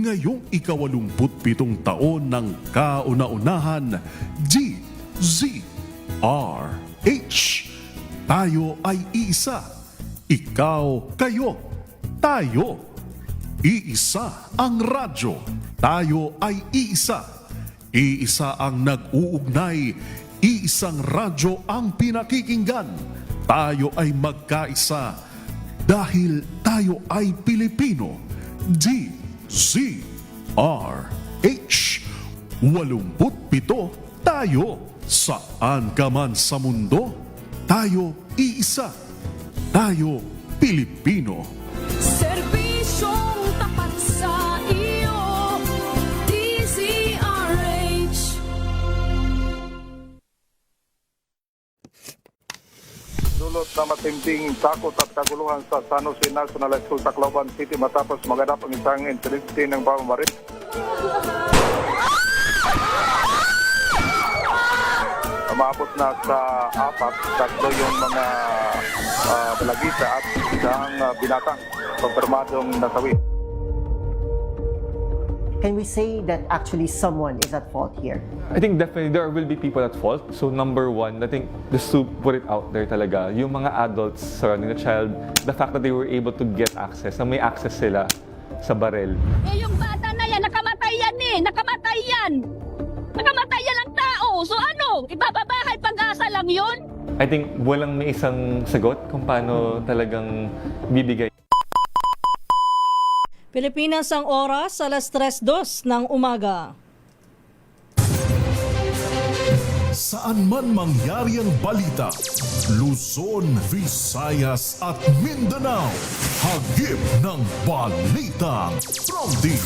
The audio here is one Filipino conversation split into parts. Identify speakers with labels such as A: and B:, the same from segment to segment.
A: ngayong ika-87 taon ng kauna-unahan DZRH. Tayo ay iisa, ikaw, kayo, tayo. Iisa ang radyo, tayo ay iisa. Iisa ang nag-uugnay, iisang radyo ang pinakikinggan. Tayo ay magkaisa dahil tayo ay Pilipino. DZRH 87 tayo. Saan ka man sa mundo, tayo iisa. Tayo Pilipino.
B: Serbisyong tapat sa iyo, DZRH.
C: Dulot na matinding takot at kaguluhan sa San Jose National School, Tacloban City matapos maganap ang isang insidente ng pamamarit. Umabot na sa 4, tatlo yung mga balagita at isang binatang konfirmadong nasawi.
D: Can we say that actually someone is at fault here?
E: I think definitely there will be people at fault. So number one, I think just to put it out there talaga, yung mga adults surrounding the child, the fact that they were able to get access, na may access sila sa barel.
F: Eh yung bata na yan, nakamatay yan eh! Nakamatay yan! Nakamatay yan ang tao! So ano? Ibababahay pag-asa lang yun?
E: I think walang may isang sagot kung paano talagang bibigay.
G: Pilipinas ang oras, alas 3:02 ng umaga.
A: Saan man mangyari ang balita, Luzon, Visayas at Mindanao, hagip ng balita. Prompting,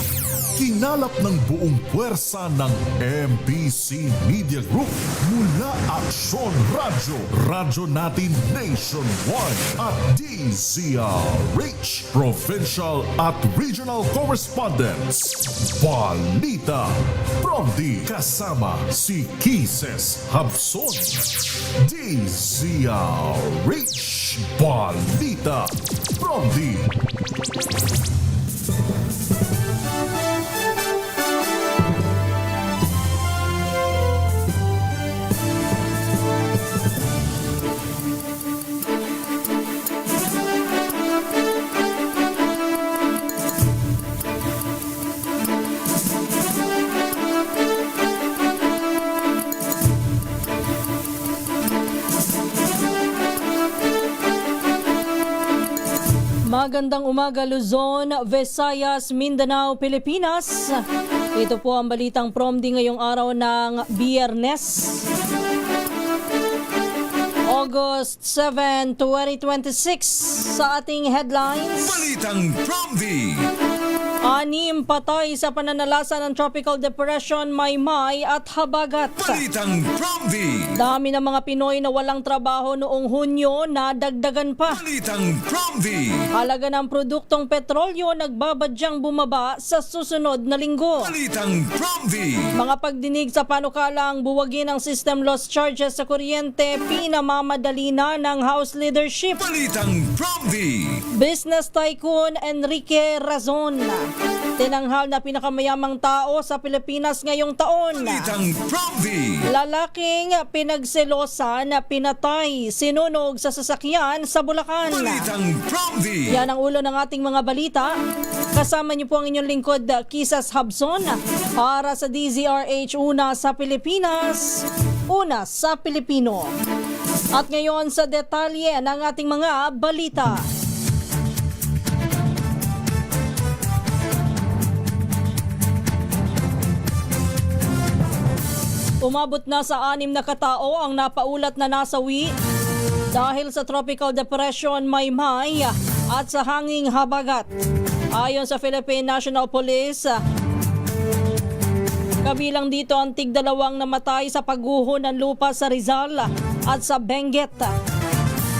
A: kinalap ng buong puwersa ng MBC Media Group mula Aksyon Radyo, Radyo Natin Nationwide at DZRH, Provincial at Regional Correspondents. Balita. Prompting, kasama si Kises Habson. DZRH Balita. Prompting.
G: Magandang umaga Luzon, Visayas, Mindanao, Pilipinas. Ito po ang balitang Promdi ngayong araw ng Biyernes, August 7, 2026. Sa ating headlines,
H: Balitang Promdi.
G: 6 patay sa pananalasa ng Tropical Depression Maymay at Habagat.
H: Balitang Promdi.
G: Dami ng mga Pinoy na walang trabaho noong Hunyo na dagdagan pa.
H: Balitang Promdi.
G: Halaga ng produktong petrolyo nagbabadyang bumaba sa susunod na linggo.
H: Balitang Promdi.
G: Mga pagdinig sa panukalang buwagin ang system loss charges sa kuryente, pinamamadali na ng House leadership.
H: Balitang Promdi.
G: Business tycoon Enrique Razon, tinanghal na pinakamayamang tao sa Pilipinas ngayong taon.
H: Balitang Promdi.
G: Lalaking pinagselosan na pinatay, sinunog sa sasakyan sa Bulacan.
H: Balitang Promdi.
G: Yan ang ulo ng ating mga balita. Kasama niyo po ang inyong lingkod, Kisas Habson, para sa DZRH, una sa Pilipinas, una sa Pilipino. At ngayon sa detalye ng ating mga balita. Umabot na sa 6 na katao ang napaulat na nasawi dahil sa Tropical Depression Maymay at sa hanging Habagat. Ayon sa Philippine National Police, kabilang dito ang tig-2 namatay sa pagguho ng lupa sa Rizal at sa Benguet,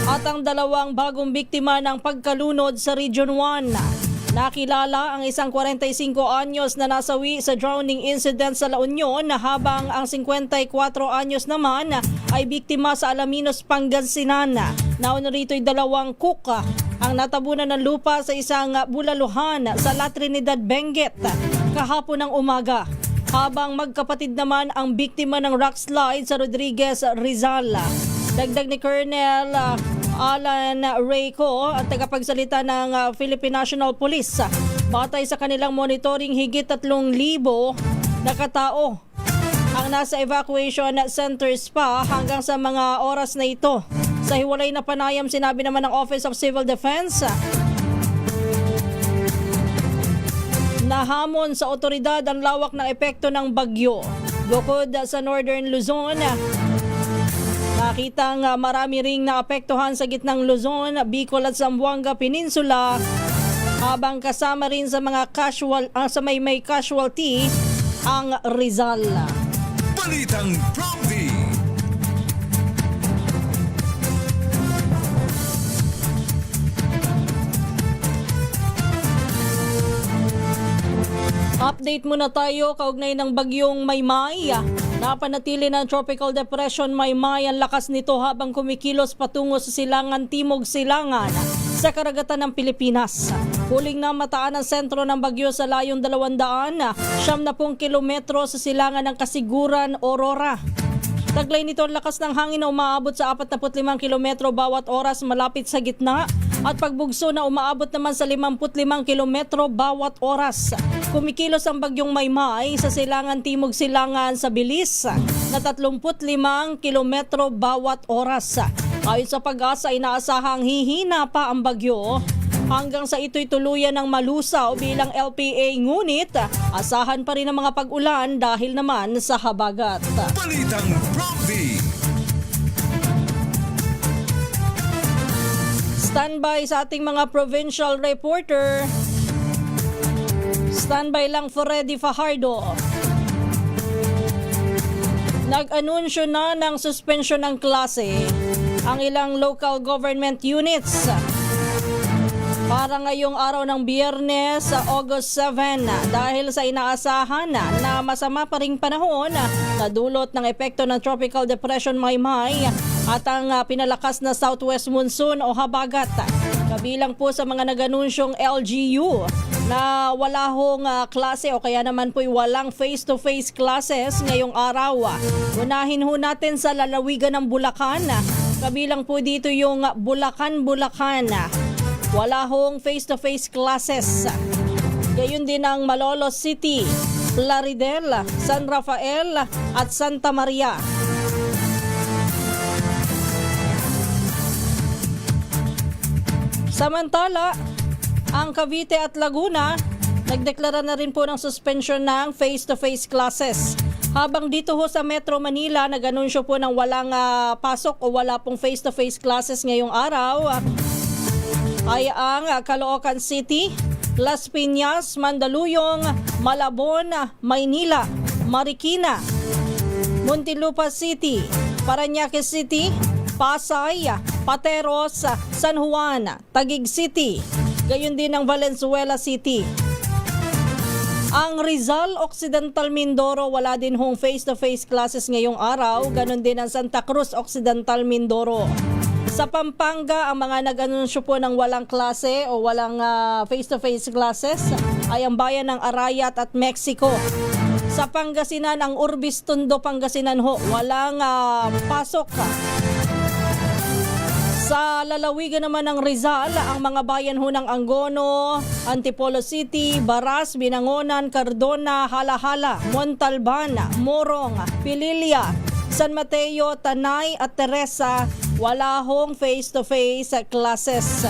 G: at ang 2 bagong biktima ng pagkalunod sa Region 1. Nakilala ang isang 45 anyos na nasawi sa drowning incident sa La Union, habang ang 54 anyos naman ay biktima sa Alaminos, Pangasinan. Nauna rito'y 2 cook ang natabunan ng lupa sa isang bulaluhan sa La Trinidad, Benguet. kahapon ng umaga. Habang magkapatid naman ang biktima ng rock slide sa Rodriguez, Rizal. Dagdag ni Colonel Alan Reyco, at tagapagsalita ng Philippine National Police. Batay sa kanilang monitoring, higit 3,000 na katao ang nasa evacuation centers pa hanggang sa mga oras na ito. Sa hiwalay na panayam, sinabi naman ng Office of Civil Defense na hamon sa otoridad ang lawak ng epekto ng bagyo. Bukod sa Northern Luzon, nakitang marami ring naapektuhan sa gitnang Luzon, Bicol at Zamboanga Peninsula, habang kasama rin sa mga sa may casualty ang Rizal.
H: Balitang from the
G: Update muna tayo kaugnay ng bagyong Maymay. Napanatili ng Tropical Depression Maymay ang lakas nito habang kumikilos patungo sa silangan Timog Silangan sa karagatan ng Pilipinas. Huling na mataan ang sentro ng bagyo sa layong 270 kilometro sa silangan ng Kasiguran, Aurora. Taglay nito ang lakas ng hangin na umaabot sa 45 kilometro bawat oras malapit sa gitna at pagbugso na umaabot naman sa 55 kilometro bawat oras. Kumikilos ang bagyong Maymay sa silangan Timog Silangan sa bilis na 35 kilometro bawat oras. Ayon sa Pag-asa, inaasahang hihina pa ang bagyo hanggang sa ito'y tuluyan ng malusaw bilang LPA, ngunit asahan pa rin ang mga pag-ulan dahil naman sa habagat.
H: Balitang from the
G: Standby sa ating mga provincial reporter. Standby lang for Freddy Fajardo. Nag-anunsyo na ng suspensyon ng klase ang ilang local government units para ngayong araw ng Biyernes sa August 7 dahil sa inaasahan na masama pa ring panahon na dulot ng epekto ng Tropical Depression Maymay at ang pinalakas na southwest monsoon o habagat. Kabilang po sa mga nag-anunsyong LGU na wala hong klase o kaya naman po'y walang face-to-face classes ngayong araw. Unahin ho natin sa lalawigan ng Bulacan. Kabilang po dito yung Bulacan. Wala hong face-to-face classes. Gayon din ang Malolos City, Plaridel, San Rafael at Santa Maria. Samantala, ang Cavite at Laguna, nagdeklara na rin po ng suspension ng face-to-face classes. Habang dito ho sa Metro Manila, nag-anunsyo po ng walang pasok o wala pong face-to-face classes ngayong araw ay ang Caloocan City, Las Piñas, Mandaluyong, Malabon, Maynila, Marikina, Muntinlupa City, Parañaque City, Pasay, Pateros, San Juan, Taguig City, gayon din ang Valenzuela City. Ang Rizal, Occidental Mindoro, wala din hong face-to-face classes ngayong araw, ganon din ang Santa Cruz, Occidental Mindoro. Sa Pampanga, ang mga nag-anunsyo po ng walang klase o walang face-to-face classes ay ang bayan ng Arayat at Mexico. Sa Pangasinan, ang Urbis Tondo, Pangasinan ho, walang pasok. Sa lalawigan naman ng Rizal, ang mga bayan ho ng Angono, Antipolo City, Baras, Binangonan, Cardona, Halahala, Montalban, Morong, Pililia, San Mateo, Tanay at Teresa, wala hong face-to-face classes.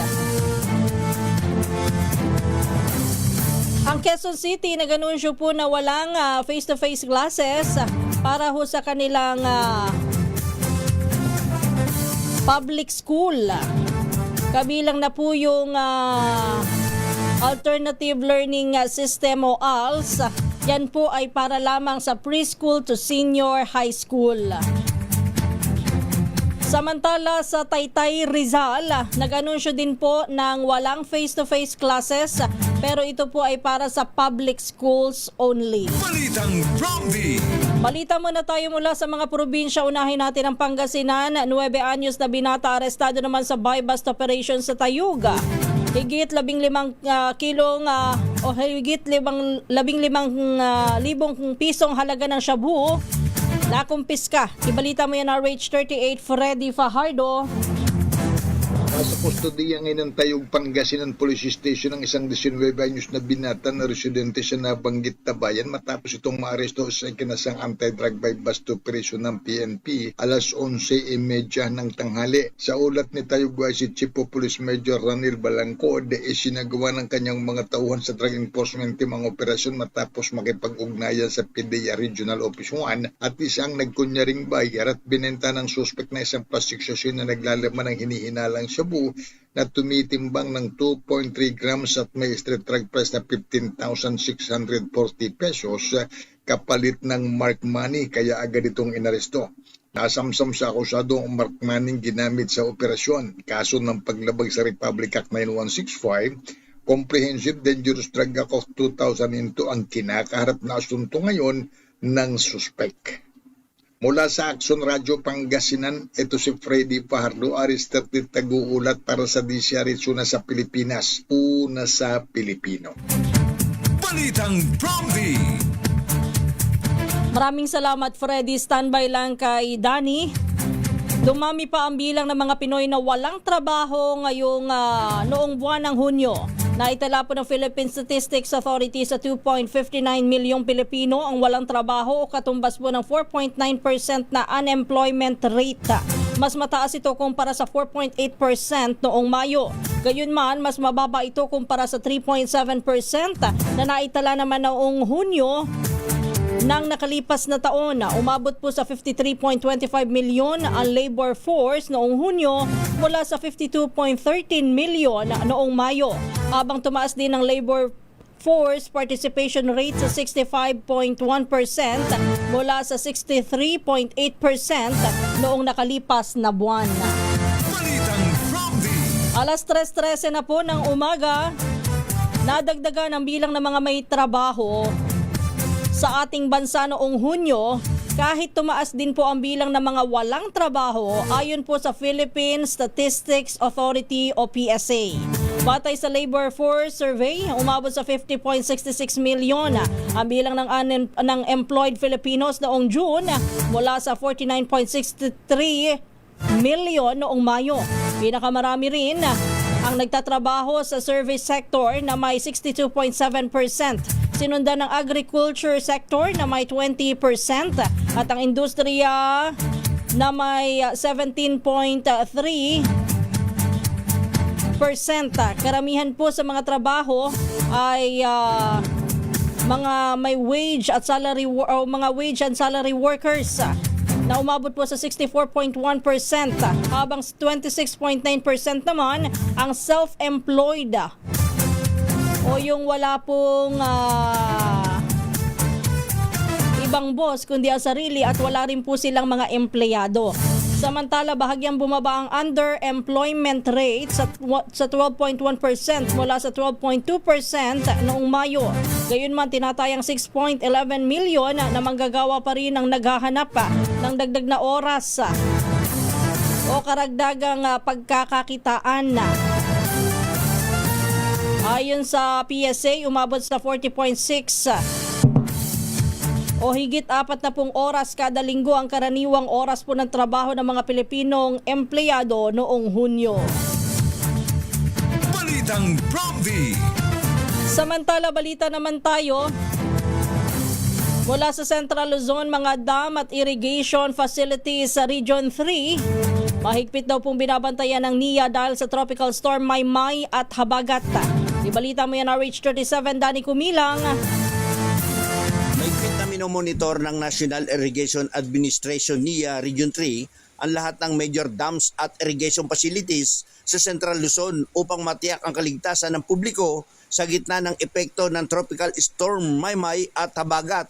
G: Ang Quezon City, nag-anunsyo po na walang face-to-face classes para ho sa kanilang public school. Kabilang na po yung Alternative Learning System o ALS. Yan po ay para lamang sa preschool to senior high school. Samantala sa Taytay, Rizal, nag-anunsyo din po ng walang face-to-face classes pero ito po ay para sa public schools only.
H: Balitang from the
G: Balita muna tayo mula sa mga probinsya. Unahin natin ang Pangasinan. 9 anyos na binata arestado naman sa buy-bust operation sa Tayuga. higit 15 kilong o higit 15,000 pisong halaga ng shabu na kumpiska. Ibalita mo yan RH38 Freddy Fajardo.
I: Sa kustodiya ngayon ng Tayog Pangasinan Police Station ng isang 19 anyos na binata na residente sa nabanggit na bayan matapos itong maaresto sa ikinasang anti-drug by bust operation ng PNP alas 11:30 ng tanghali. Sa ulat ni Tayog si Chief of Police Major Ranil Balangkod, isinagawa ng kanyang mga tauhan sa Drug Enforcement Team ang operasyon matapos makipag-ugnayan sa PDEA Regional Office 1 at isang nagkunyaring buyer at binenta ng suspect na isang plastic sachet na naglalaman ng hinihinalang shabu na tumitimbang ng 2.3 grams at may street drug price na 15,640 pesos kapalit ng mark money kaya agad itong inaresto. Nasamsam sa akusado ang mark money ginamit sa operasyon. Kaso ng paglabag sa Republic Act 9165, Comprehensive Dangerous Drug Act of 2002 ang kinakaharap na asunto ngayon ng suspect. Mula sa Action Radio Pangasinan, ito si Freddy Fajardo, Aristotle Taguulat para sa DCRH Una sa Pilipinas, una sa Pilipino.
H: Balitang Bromby.
G: Maraming salamat Freddy. Standby lang kay Danny. Dumami pa ang bilang ng mga Pinoy na walang trabaho ngayong noong buwan ng Hunyo. Naitala po ng Philippine Statistics Authority sa 2.59 milyong Pilipino ang walang trabaho o katumbas po ng 4.9% na unemployment rate. Mas mataas ito kumpara sa 4.8% noong Mayo. Gayunman, mas mababa ito kumpara sa 3.7% na naitala naman noong Hunyo ng nakalipas na taon. Umabot po sa 53.25 milyon ang labor force noong Hunyo mula sa 52.13 milyon noong Mayo. Habang tumaas din ang labor force participation rate sa 65.1% mula sa 63.8% noong nakalipas na buwan.
H: Balitang Bromby.
G: Alas 3:13 na po ng umaga, nadagdagan ang bilang ng mga may trabaho sa ating bansa noong Hunyo kahit tumaas din po ang bilang ng mga walang trabaho ayon po sa Philippine Statistics Authority o PSA. Batay sa Labor Force Survey, umabot sa 50.66 milyon ang bilang ng employed Filipinos noong June mula sa 49.63 milyon noong Mayo. Pinakamarami rin ang nagtatrabaho sa service sector na may 62.7%. Sinundan ng agriculture sector na may 20% at ang industriya na may 17.3%. Karamihan po sa mga trabaho ay mga may wage at salary o mga wage and salary workers na umabot po sa 64.1% habang 26.9% naman ang self-employed o yung wala pong ibang boss kundi ang sarili at wala rin po silang mga empleyado. Samantala, bahagyang bumaba ang underemployment rate sa 12.1% mula sa 12.2% noong Mayo. Gayunman, tinatayang 6.11 milyon na manggagawa pa rin ang naghahanap ng dagdag na oras o karagdagang pagkakakitaan. Ayon sa PSA, umabot sa 40.6 o higit 40 oras kada linggo ang karaniwang oras po ng trabaho ng mga Pilipinong empleyado noong Hunyo.
H: Balitang Bromby.
G: Samantala, balita naman tayo mula sa Central Luzon, mga dam at irrigation facilities sa Region 3. Mahigpit daw pong binabantayan ng NIA dahil sa tropical storm Maymay at Habagat. Ibalita mo yan RH37, Danny Kumilang.
J: Mahigpit na minomonitor ng National Irrigation Administration NIA Region 3 ang lahat ng major dams at irrigation facilities sa Central Luzon upang matiyak ang kaligtasan ng publiko sa gitna ng epekto ng tropical storm Maymay at Habagat.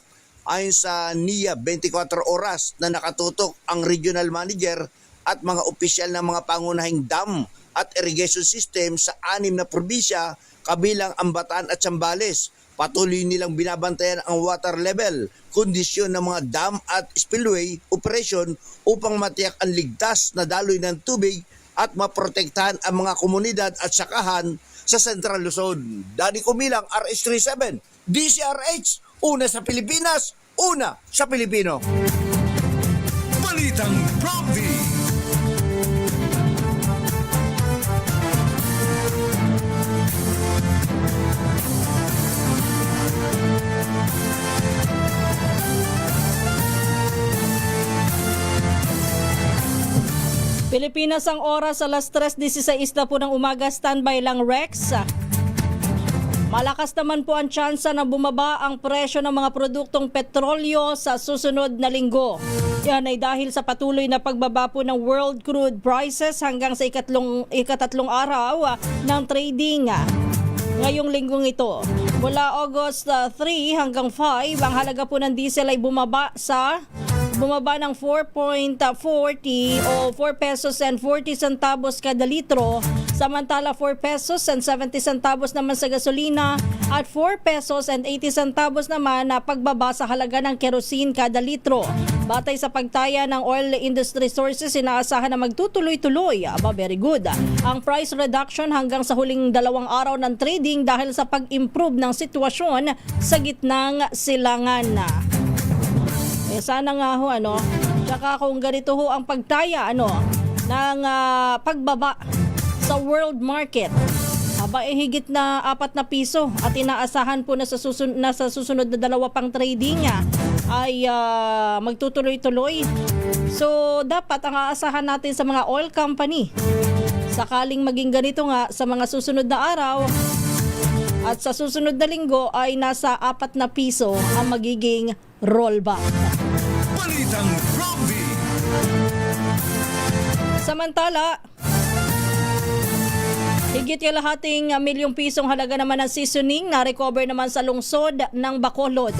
J: Ayon sa NIA, 24 oras na nakatutok ang regional manager at mga opisyal ng mga pangunahing dam at irrigation system sa 6 na probinsya kabilang ang Bataan at Zambales. Patuloy nilang binabantayan ang water level, kondisyon ng mga dam at spillway operation upang matiyak ang ligtas na daloy ng tubig at maprotektahan ang mga komunidad at sakahan sa Central Luzon. Dani Kumilang, RH37, DZRH, una sa Pilipinas, una sa Pilipino.
H: Balitang Prompty.
G: Pilipinas ang oras, alas 3:16 na po ng umaga. Standby lang, Rex. Malakas naman po ang tsansa na bumaba ang presyo ng mga produktong petrolyo sa susunod na linggo. Yan ay dahil sa patuloy na pagbaba po ng world crude prices hanggang sa ikatatlong araw ng trading ngayong linggong ito. Mula August 3 hanggang 5, ang halaga po ng diesel ay bumaba ng 4.40 o 4 pesos and 40 centavos kada litro, samantala 4 pesos and 70 centavos naman sa gasolina at 4 pesos and 80 centavos naman na pagbaba sa halaga ng kerosene kada litro. Batay sa pagtaya ng oil industry sources, inaasahan na magtutuloy-tuloy. Very good. Ang price reduction hanggang sa huling 2 araw ng trading dahil sa pag-improve ng sitwasyon sa gitnang silangan. Sana nga ho, tsaka kung ganito ho ang pagtaya, ng pagbaba sa world market, higit na 4 na piso at inaasahan po na sa susunod na 2 pang trading ay magtutuloy-tuloy. So, dapat ang aasahan natin sa mga oil company, sakaling maging ganito nga sa mga susunod na araw at sa susunod na linggo ay nasa 4 na piso ang magiging rollback.
H: Balitang Prompty.
G: Samantala, higit kalahating milyong pisong halaga naman ng seasoning na recover naman sa lungsod ng Bacolod.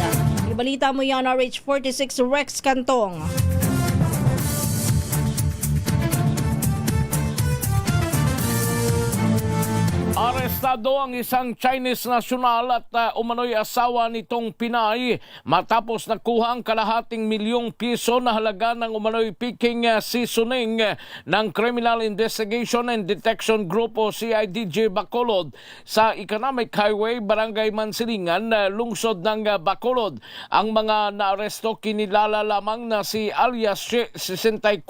G: Ibalita mo yan, RH46 Rex Cantong.
K: Arestado ang isang Chinese national at umano'y asawa nitong Pinay matapos nakuha ang kalahating milyong piso na halaga ng umano'y picking seasoning ng Criminal Investigation and Detection Group o CIDG Bacolod sa Economic Highway, Barangay Mansilingan, lungsod ng Bacolod. Ang mga naaresto kinilala lamang na si alias 64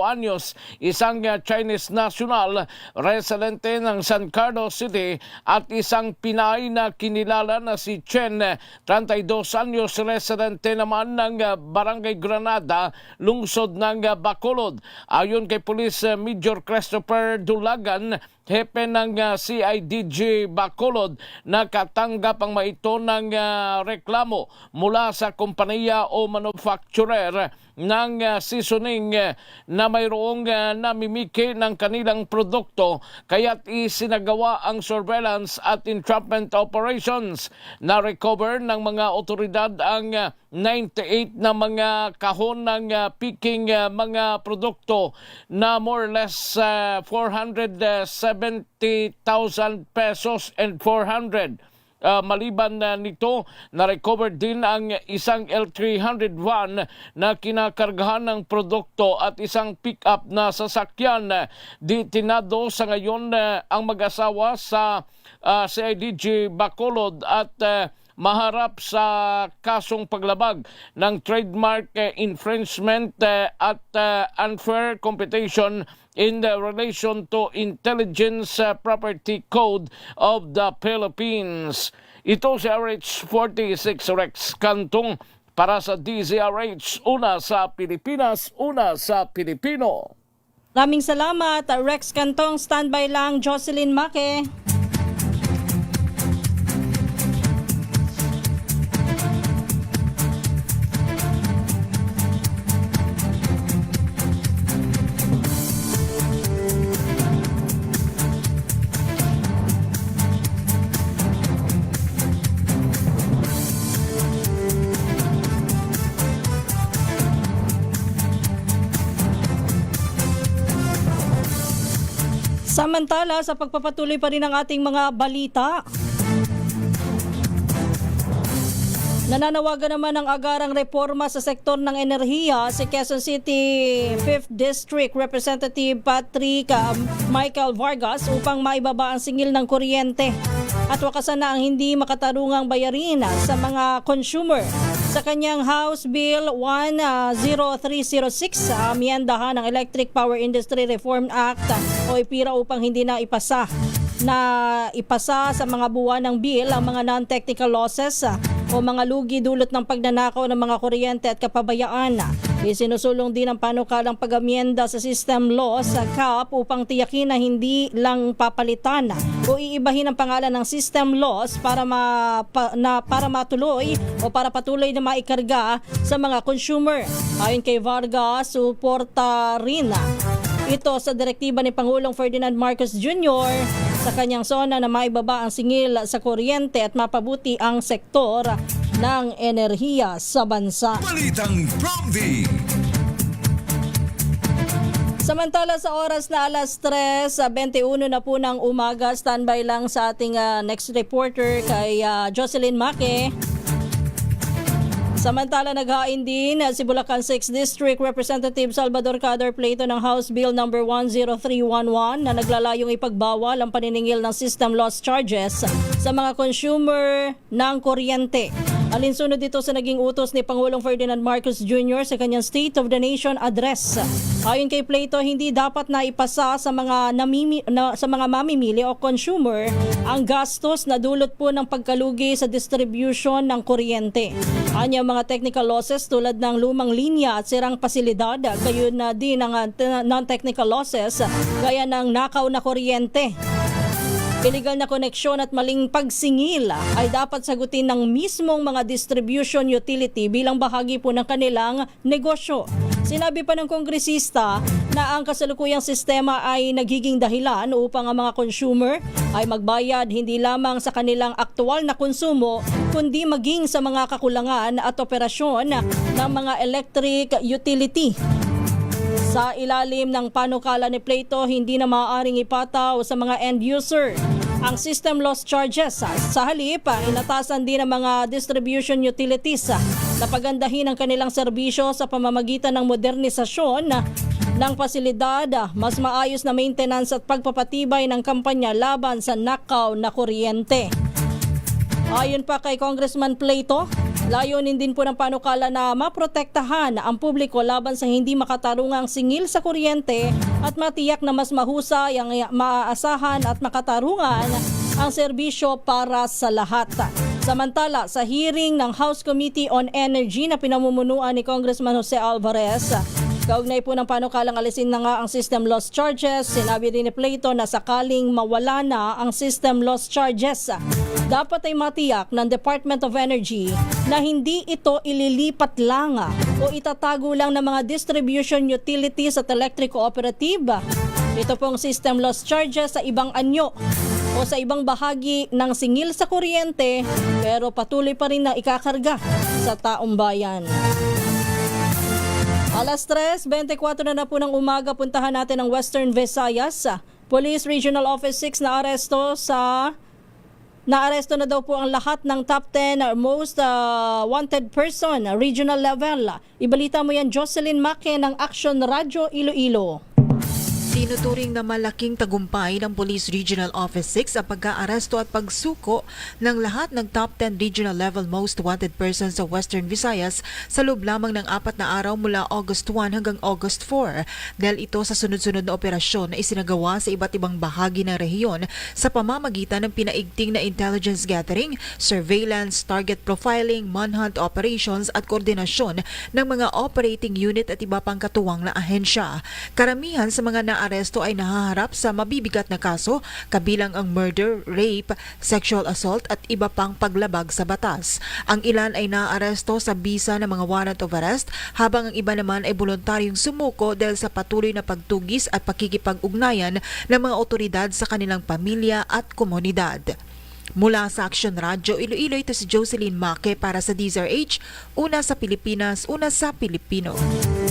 K: anyos, isang Chinese national residente ng San Carlos City, at isang Pinay na kinilala na si Chen, 32 anyos, residente naman ng Barangay Granada, lungsod ng Bacolod. Ayon kay Police Major Christopher Dulagan, hepe ng CIDG Bacolod, nakatanggap ang maito ng reklamo mula sa kompanya o manufacturer ng seasoning na mayroong namimiki ng kanilang produkto, kaya't isinagawa ang surveillance at entrapment operations. Na-recover ng mga otoridad ang 98 na mga kahon ng picking mga produkto na more or less 470,000 pesos and 400. Maliban nito, na-recover din ang isang L301 na kinakargahan ng produkto at isang pick-up na sasakyan. Detinado sa ngayon ang mag-asawa sa CIDG Bacolod at maharap sa kasong paglabag ng trademark infringement at unfair competition in relation to Intelligence Property Code of the Philippines. Ito si RH46 Rex Cantong para sa DZRH, una sa Pilipinas, una sa Pilipino.
G: Maraming salamat, Rex Cantong. Standby lang, Jocelyn Make. Samantala, sa pagpapatuloy pa rin ng ating mga balita, Nananawagan naman ng agarang reforma sa sektor ng enerhiya si Quezon City 5th District Representative Patrick Michael Vargas upang maibaba ang singil ng kuryente at wakasan na ang hindi makatarungang bayarin sa mga consumer. Sa kanyang House Bill 10306, amyendahan ng Electric Power Industry Reform Act o IPIRA upang hindi na ipasa sa mga buwan ng bill ang mga non-technical losses o mga lugi dulot ng pagnanakaw ng mga kuryente at kapabayaan. Isinusulong din ang panukalang pag-amyenda sa system law sa CAP upang tiyakin na hindi lang papalitan o iibahin ang pangalan ng system laws para matuloy o para patuloy na maikarga sa mga consumer. Ayon kay Vargas, suporta rin ito sa direktiba ni Pangulong Ferdinand Marcos Jr. sa kanyang sona na maibaba ang singil sa kuryente at mapabuti ang sektor ng enerhiya sa bansa.
H: Balitang Prompting.
G: Samantala sa oras na alas 3:21 na po ng umaga, standby lang sa ating next reporter kay Jocelyn Maque. Samantala naghain din si Bulacan 6th District Representative Salvador Cadar Plato ng House Bill No. 10311 na naglalayong ipagbawal ang paniningil ng system loss charges sa mga consumer ng kuryente. Alinsunod dito sa naging utos ni Pangulong Ferdinand Marcos Jr. sa kanyang State of the Nation address. Ayon kay Plato, hindi dapat na ipasa sa mga mamimili o consumer ang gastos na dulot po ng pagkalugi sa distribution ng kuryente. Anya mga technical losses tulad ng lumang linya at sirang pasilidad, gayon na din ang non-technical losses gaya ng nakaw na kuryente. Illegal na koneksyon at maling pagsingil ay dapat sagutin ng mismong mga distribution utility bilang bahagi po ng kanilang negosyo. Sinabi pa ng kongresista na ang kasalukuyang sistema ay nagiging dahilan upang ang mga consumer ay magbayad hindi lamang sa kanilang aktual na konsumo kundi maging sa mga kakulangan at operasyon ng mga electric utility. Sa ilalim ng panukala ni Plato, hindi na maaaring ipataw sa mga end user ang system loss charges. Sa halip, inatasan din ng mga distribution utilities na pagandahin ang kanilang serbisyo sa pamamagitan ng modernisasyon ng pasilidad, mas maayos na maintenance at pagpapatibay ng kampanya laban sa nakaw na kuryente. Ayon pa kay Congressman Plato, layunin din po ng panukala na maprotektahan ang publiko laban sa hindi makatarungang singil sa kuryente at matiyak na mas mahusay ang maaasahan at makatarungan ang serbisyo para sa lahat. Samantala, sa hearing ng House Committee on Energy na pinamumunuan ni Congressman Jose Alvarez, kaugnay po ng panukalang alisin na nga ang system loss charges, sinabi din ni Plato na sakaling mawala na ang system loss charges, dapat ay matiyak ng Department of Energy na hindi ito ililipat lang o itatago lang ng mga distribution utilities at electric cooperative. Ito pong system loss charges sa ibang anyo o sa ibang bahagi ng singil sa kuryente pero patuloy pa rin na ikakarga sa taong bayan. Alas 3:24 na po ng umaga, puntahan natin ang Western Visayas. Police Regional Office 6 Naaresto na daw po ang lahat ng top 10 most wanted person regional level. Ibalita mo yan, Jocelyn Maque ng Action Radio Iloilo.
L: Tinuturing na malaking tagumpay ng Police Regional Office 6 ang pagka-aresto at pagsuko ng lahat ng top 10 regional level most wanted persons sa Western Visayas sa loob lamang ng 4 na araw mula August 1 hanggang August 4 dahil ito sa sunod-sunod na operasyon na isinagawa sa iba't ibang bahagi ng rehiyon sa pamamagitan ng pinaigting na intelligence gathering, surveillance, target profiling, manhunt operations at koordinasyon ng mga operating unit at iba pang katuwang na ahensya. Karamihan sa mga naaresto ay nahaharap sa mabibigat na kaso kabilang ang murder, rape, sexual assault at iba pang paglabag sa batas. Ang ilan ay naaresto sa bisa ng mga warrant of arrest habang ang iba naman ay voluntaryong sumuko dahil sa patuloy na pagtugis at pakikipag-ugnayan ng mga otoridad sa kanilang pamilya at komunidad. Mula sa Action Radio Iloilo, ito si Jocelyn Maque para sa DZRH, una sa Pilipinas, una sa Pilipino.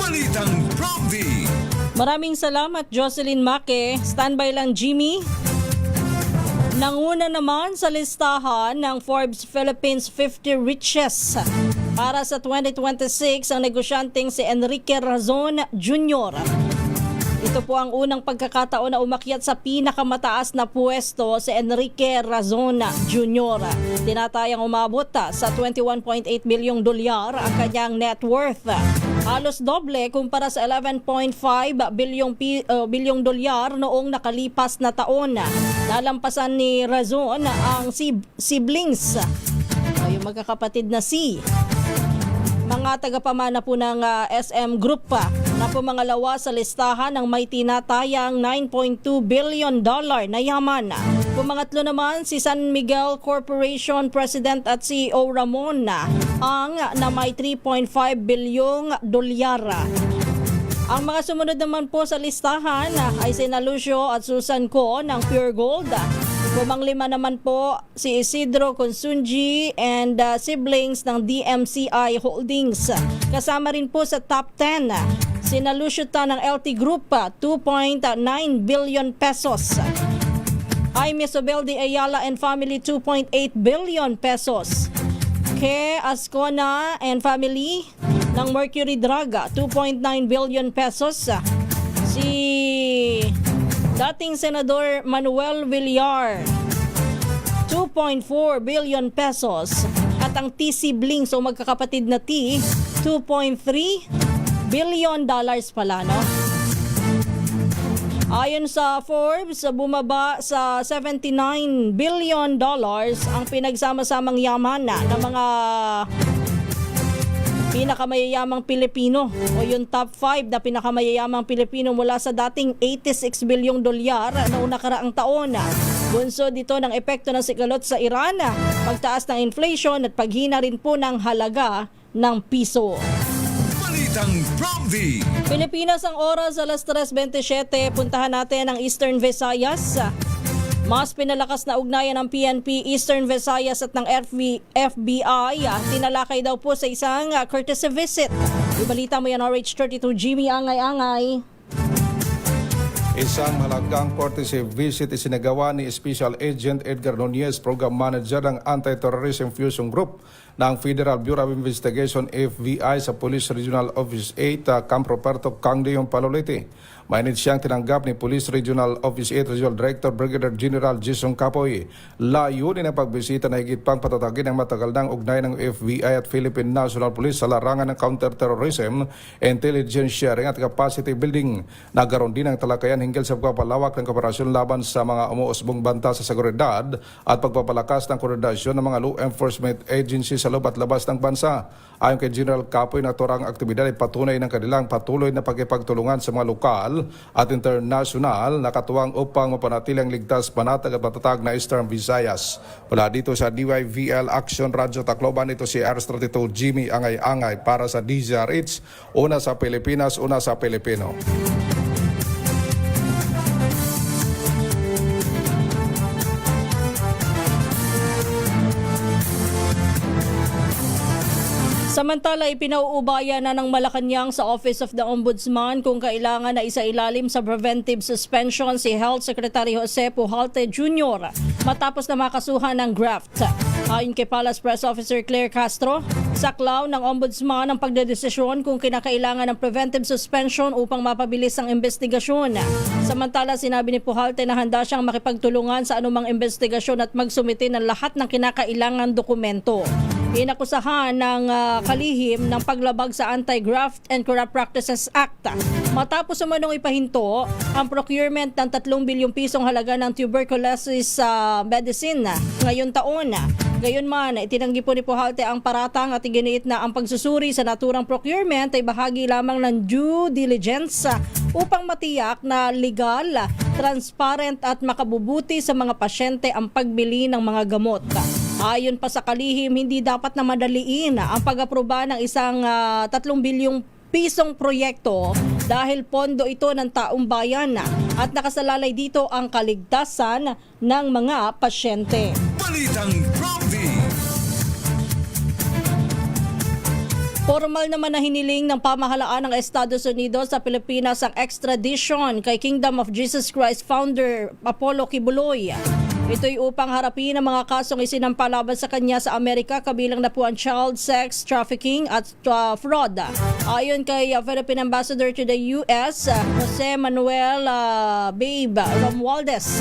H: Balitang Prompting.
G: Maraming salamat, Jocelyn Maque. Standby lang, Jimmy. Nanguna naman sa listahan ng Forbes Philippines 50 Richest para sa 2026 ang negosyanteng si Enrique Razon Jr. Ito po ang unang pagkakataon na umakyat sa pinakamataas na pwesto si Enrique Razon Jr. Tinatayang umabot sa 21.8 bilyong dolyar ang kanyang net worth. Halos doble kumpara sa 11.5 bilyong dolyar noong nakalipas na taon. Nalampasan ni Razon ang siblings, yung magkakapatid na mga tagapamana po ng SM Group na pumangalawa sa listahan ng may tinatayang $9.2 billion na yaman. Pumangatlo naman si San Miguel Corporation President at CEO Ramon ang na may 3.5 bilyong dolyar. Ang mga sumunod naman po sa listahan ay si Lucio at Susan Co ng Pure Gold. Pumanglima naman po si Isidro Consunji and siblings ng DMCI Holdings. Kasama rin po sa top 10 si Lucio Ta ng LT Group, 2.9 billion pesos. Jaime Sobel de Ayala and family, 2.8 billion pesos. Ke Ascona and family ng Mercury Drug, 2.9 billion pesos. Si dating Senador Manuel Villar, 2.4 billion pesos. At ang T siblings o magkakapatid na T, 2.3 billion dollars pala, no? Ayon sa Forbes, bumaba sa 79 billion dollars ang pinagsama-samang yaman ng mga pinakamayayamang Pilipino o yung top 5 na pinakamayayamang Pilipino mula sa dating 86 bilyong dolyar noong nakaraang taon. Bunso dito ng epekto ng sigalot sa Iran, pagtaas ng inflation at paghina rin po ng halaga ng piso.
H: Balitang Promdi.
G: Pilipinas ang oras alas 3:27. Puntahan natin ang Eastern Visayas. Mas pinalakas na ugnayan ng PNP, Eastern Visayas at ng FBI. Tinalakay daw po sa isang courtesy visit. Ibalita mo yan, RH32 Jimmy Angay-Angay.
M: Isang mahalagang courtesy visit isinagawa ni Special Agent Edgar Nunez, Program Manager ng Anti-Terrorism Fusion Group ng Federal Bureau of Investigation FBI sa Police Regional Office 8, Camp Roberto Cangdeyong, Palolete. Mainit siyang tinanggap ni Police Regional Office 8 Regional Director Brigadier General Jason Capoy. Layunin ang pagbisita na higit pang patatagin ang matagal ng ugnayan ng FBI at Philippine National Police sa larangan ng counterterrorism, intelligence sharing at capacity building. Nagkaroon din ang talakayan hinggil sa pagpapalawak ng kooperasyon laban sa mga umuusbong banta sa seguridad at pagpapalakas ng koordinasyon ng mga law enforcement agencies sa loob at labas ng bansa. Ayon kay General Capoy, naturang aktibidad ay patunay ng kanilang patuloy na pagkipagtulungan sa mga lokal at international na katuwang upang mapanatili ang ligtas, panatag at matatag na Eastern Visayas. Mula dito sa DYVL Action Radio Tacloban, ito si RH32 Jimmy Angay-Angay para sa DZRH, una sa Pilipinas, una sa Pilipino.
G: Samantala, ipinauubaya na ng Malacanang sa Office of the Ombudsman kung kailangan na isailalim sa preventive suspension si Health Secretary Jose Pujalte Jr. matapos na makasuhan ng graft. Ayon kay Palace Press Officer Claire Castro, saklaw ng Ombudsman ang pagdedesisyon kung kinakailangan ng preventive suspension upang mapabilis ang investigasyon. Samantala, sinabi ni Pujalte na handa siyang makipagtulungan sa anumang investigasyon at magsumite ng lahat ng kinakailangan dokumento. Inakusahan ng kalihim ng paglabag sa Anti-Graft and Corrupt Practices Act. Matapos umanong ipahinto ang procurement ng 3 bilyong pisong halaga ng tuberculosis medicine ngayon taon. Gayunman, itinanggi po ni Pujalte ang paratang at iginiit na ang pagsusuri sa naturang procurement ay bahagi lamang ng due diligence upang matiyak na legal, transparent at makabubuti sa mga pasyente ang pagbili ng mga gamot. Ayon pa sa kalihim, hindi dapat na madaliin ang pag-aproba ng isang 3 bilyong pisong proyekto dahil pondo ito ng taong bayan at nakasalalay dito ang kaligtasan ng mga pasyente.
H: Balitang Promdi.
G: Formal naman na hiniling ng pamahalaan ng Estados Unidos sa Pilipinas ang extradition kay Kingdom of Jesus Christ founder Apollo Kibuloy. Ito'y upang harapin ang mga kasong isinampa laban sa kanya sa Amerika, kabilang na po ang child sex trafficking at fraud. Ayon kay Philippine Ambassador to the US, Jose Manuel Babe Romualdez,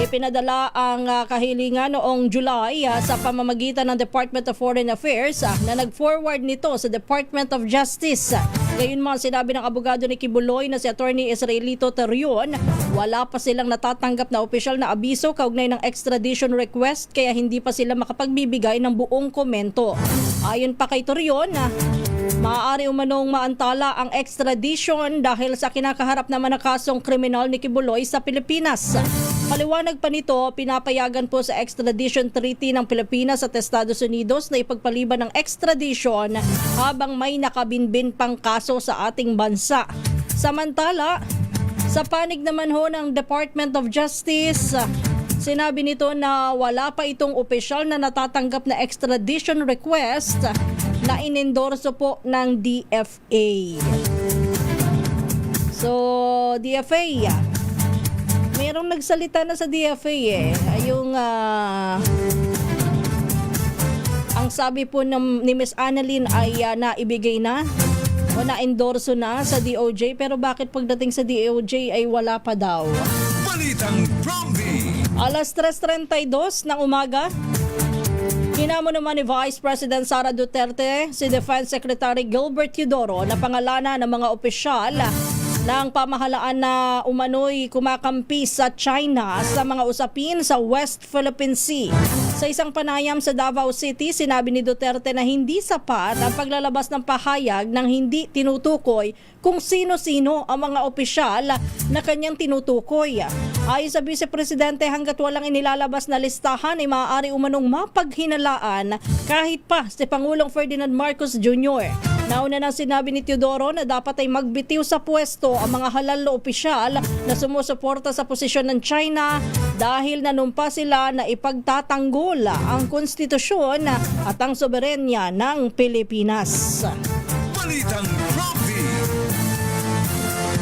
G: ipinadala ang kahilingan noong July sa pamamagitan ng Department of Foreign Affairs na nag-forward nito sa Department of Justice. Gayunman, sinabi ng abogado ni Kibuloy na si Attorney Israelito Terion, wala pa silang natatanggap na opisyal na abiso kaugnay ng extradition request kaya hindi pa sila makapagbibigay ng buong komento. Ayon pa kay Terion, maaari umanong maantala ang extradition dahil sa kinakaharap naman na kasong kriminal ni Kibuloy sa Pilipinas. Paliwanag pa nito, pinapayagan po sa extradition treaty ng Pilipinas at Estados Unidos na ipagpaliban ng extradition habang may nakabinbin pang kaso sa ating bansa. Samantala, sa panig naman ho ng Department of Justice, sinabi nito na wala pa itong opisyal na natatanggap na extradition request na inendorso po ng DFA. So, DFA, merong nagsalita na sa DFA yung ang sabi po ni Ms. Annalyn ay naibigay na o na-endorso na sa DOJ, pero bakit pagdating sa DOJ ay wala pa daw?
H: Balitang Bromby.
G: Alas 3:32 ng umaga, hinamo naman ni Vice President Sara Duterte si Defense Secretary Gilbert Teodoro na pangalanan ng mga opisyal ng pamahalaan na umano'y kumakampi sa China sa mga usapin sa West Philippine Sea. Sa isang panayam sa Davao City, sinabi ni Duterte na hindi sapat ang paglalabas ng pahayag nang hindi tinutukoy kung sino-sino ang mga opisyal na kanyang tinutukoy. Ayon sa Vice Presidente, hanggat walang inilalabas na listahan ay maaari umanong mapaghinalaan kahit pa si Pangulong Ferdinand Marcos Jr. Nauna nang sinabi ni Teodoro na dapat ay magbitiw sa pwesto ang mga halal na opisyal na sumusuporta sa posisyon ng China dahil nanumpa sila na ipagtatanggol ang konstitusyon at ang soberenya ng Pilipinas.
H: Balitang Bromby.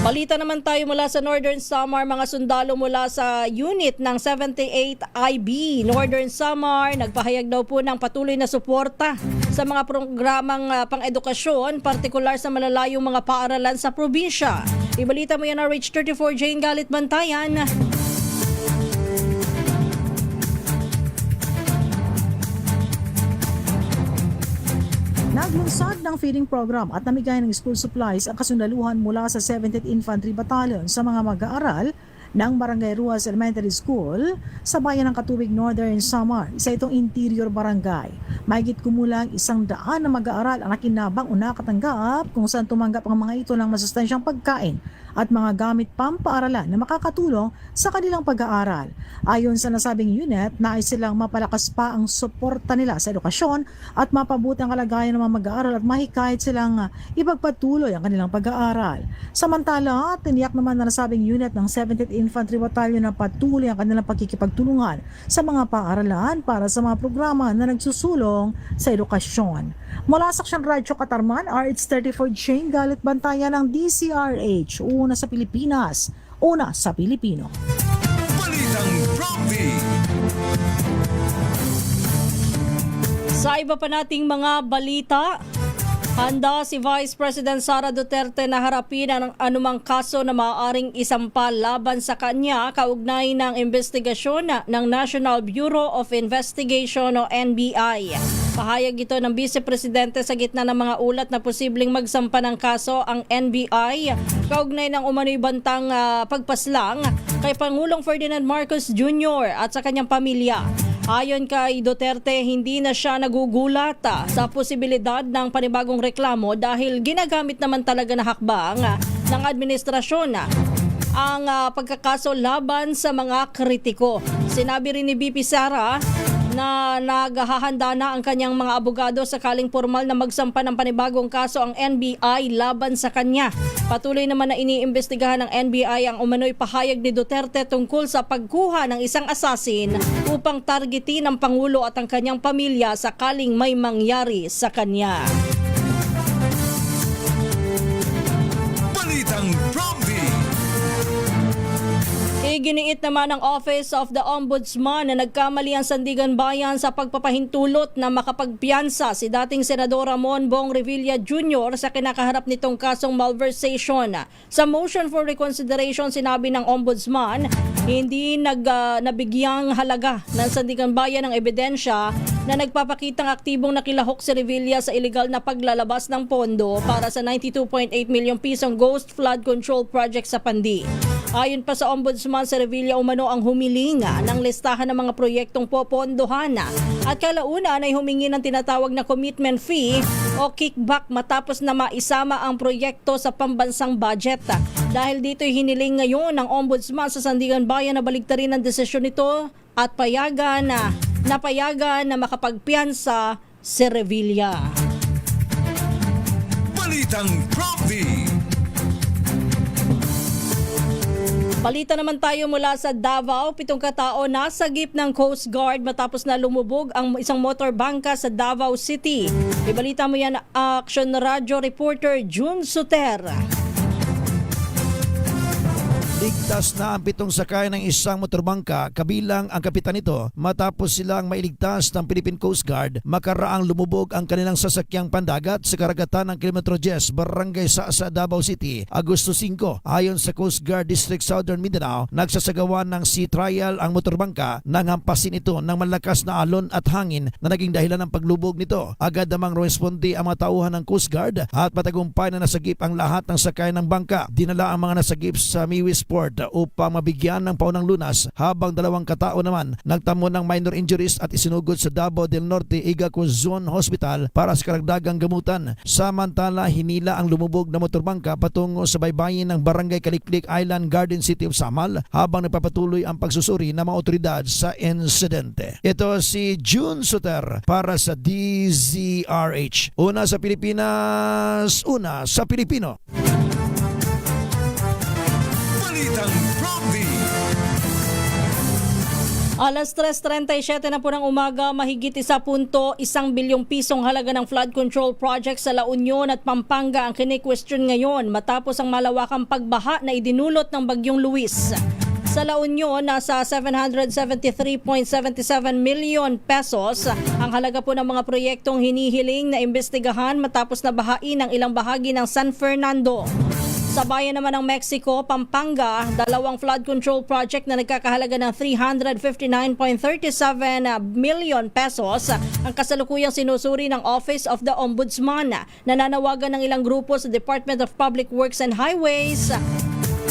G: Balita naman tayo mula sa Northern Samar. Mga sundalo mula sa unit ng 78 IB Northern Samar nagpahayag daw po ng patuloy na suporta sa mga programang pang-edukasyon, partikular sa malalayong mga paaralan sa probinsya. Ibalita mo yan na Rich 34 Jane Galit Bantayan.
N: Naglunsad ng feeding program at namigay ng school supplies ang kasundaluhan mula sa 70th Infantry Battalion sa mga mag-aaral ng Barangay Ruas Elementary School sa bayan ng Katubig, Northern Samar. Isa itong interior barangay. Mahigit kumulang 100 na mag-aaral ang nakinabang o nakatanggap kung saan tumanggap ang mga ito ng masustansyang pagkain at mga gamit pampaaralan na makakatulong sa kanilang pag-aaral. Ayon sa nasabing unit, nais silang mapalakas pa ang suporta nila sa edukasyon at mapabuti ang kalagayan ng mga mag-aaral at mahikayat silang ipagpatuloy ang kanilang pag-aaral. Samantala, tiniyak naman na nasabing unit ng 70th Infantry Battalion na patuloy ang kanilang pagkikipagtulungan sa mga paaralan para sa mga programa na nagsusulong sa edukasyon. Mula sa Aksyon Radyo Katarman, RH34 Jane Galit Bantayan ng DCRH. Una sa Pilipinas, una sa Pilipino.
H: Balitang Bromby.
G: Sa iba pa nating mga balita, handa si Vice President Sara Duterte na harapin ang anumang kaso na maaaring isampa laban sa kanya kaugnay ng investigasyon ng National Bureau of Investigation o NBI. Pahayag ito ng Vice Presidente sa gitna ng mga ulat na posibleng magsampa ng kaso ang NBI kaugnay ng umano'y bantang pagpaslang kay Pangulong Ferdinand Marcos Jr. at sa kanyang pamilya. Ayon kay Duterte, hindi na siya nagugulat sa posibilidad ng panibagong reklamo dahil ginagamit naman talaga na hakbang ng administrasyon ang pagkakaso laban sa mga kritiko. Sinabi rin ni VP Sara na naghahanda na ang kanyang mga abogado sakaling formal na magsampa ng panibagong kaso ang NBI laban sa kanya. Patuloy naman na iniimbestigahan ng NBI ang umano'y pahayag ni Duterte tungkol sa pagkuha ng isang asasin upang targetin ang Pangulo at ang kanyang pamilya sakaling may mangyari sa kanya.
H: Balitang Bromby.
G: Iginiit naman ng Office of the Ombudsman na nagkamali ang Sandigan Bayan sa pagpapahintulot na makapagpiyansa si dating Senador Ramon Bong Revilla Jr. sa kinakaharap nitong kasong malversation. Sa motion for reconsideration, sinabi ng Ombudsman, hindi nabigyang halaga ng Sandigan Bayan ng ebidensya na nagpapakitang aktibong nakilahok si Revilla sa iligal na paglalabas ng pondo para sa 92.8 milyong pisong Ghost Flood Control Project sa Pandi. Ayon pa sa Ombudsman, si Revilla umano ang humiling ng listahan ng mga proyektong popondohan at kalaunan ay humingi ng tinatawag na commitment fee o kickback matapos na maisama ang proyekto sa pambansang budget. Dahil dito'y hiniling ngayon ng Ombudsman sa Sandigan Bayan na baligtarin ang desisyon nito at napayagan na makapagpiyansa si Revilla.
H: Balitang Prompty.
G: Balita naman tayo mula sa Davao. 7 katao nasagip ng Coast Guard matapos na lumubog ang isang motorbangka sa Davao City. Ibalita mo yan, Action Radio reporter June Suter.
O: Ligtas na ang 7 sakay ng isang motorbangka kabilang ang kapitan nito matapos silang mailigtas ng Philippine Coast Guard makaraang lumubog ang kanilang sasakyang pandagat sa karagatan ng Kilometro 10, Barangay Sasa, Davao City, Agosto 5. Ayon sa Coast Guard District Southern Mindanao, nagsasagawa ng sea trial ang motorbangka nang hampasin ito ng malakas na alon at hangin na naging dahilan ng paglubog nito. Agad namang responde ang mga tauhan ng Coast Guard at matagumpay na nasagip ang lahat ng sakay ng bangka. Dinala ang mga nasagip sa Miwis Port upang mabigyan ng paunang lunas habang 2 katao naman nagtamo ng minor injuries at isinugod sa Davao del Norte Igaco Zone Hospital para sa karagdagang gamutan. Samantala, hinila ang lumubog na motorbangka patungo sa baybayin ng Barangay Kaliklik Island, Garden City of Samal habang nagpapatuloy ang pagsusuri ng mga otoridad sa insidente. Ito si June Suter para sa DZRH. Una sa Pilipinas, una sa Pilipino.
G: Alas 3:37 na po ng umaga, mahigit 1.1 bilyong pisong halaga ng flood control project sa La Union at Pampanga ang kini-question ngayon matapos ang malawakang pagbaha na idinulot ng Bagyong Luis. Sa La Union, nasa 773.77 million pesos ang halaga po ng mga proyektong hinihiling na imbestigahan matapos na bahain ang ilang bahagi ng San Fernando. Sa bayan naman ng Mexico, Pampanga, 2 flood control project na nagkakahalaga ng 359.37 million pesos ang kasalukuyang sinusuri ng Office of the Ombudsman. Nananawagan ng ilang grupo sa Department of Public Works and Highways,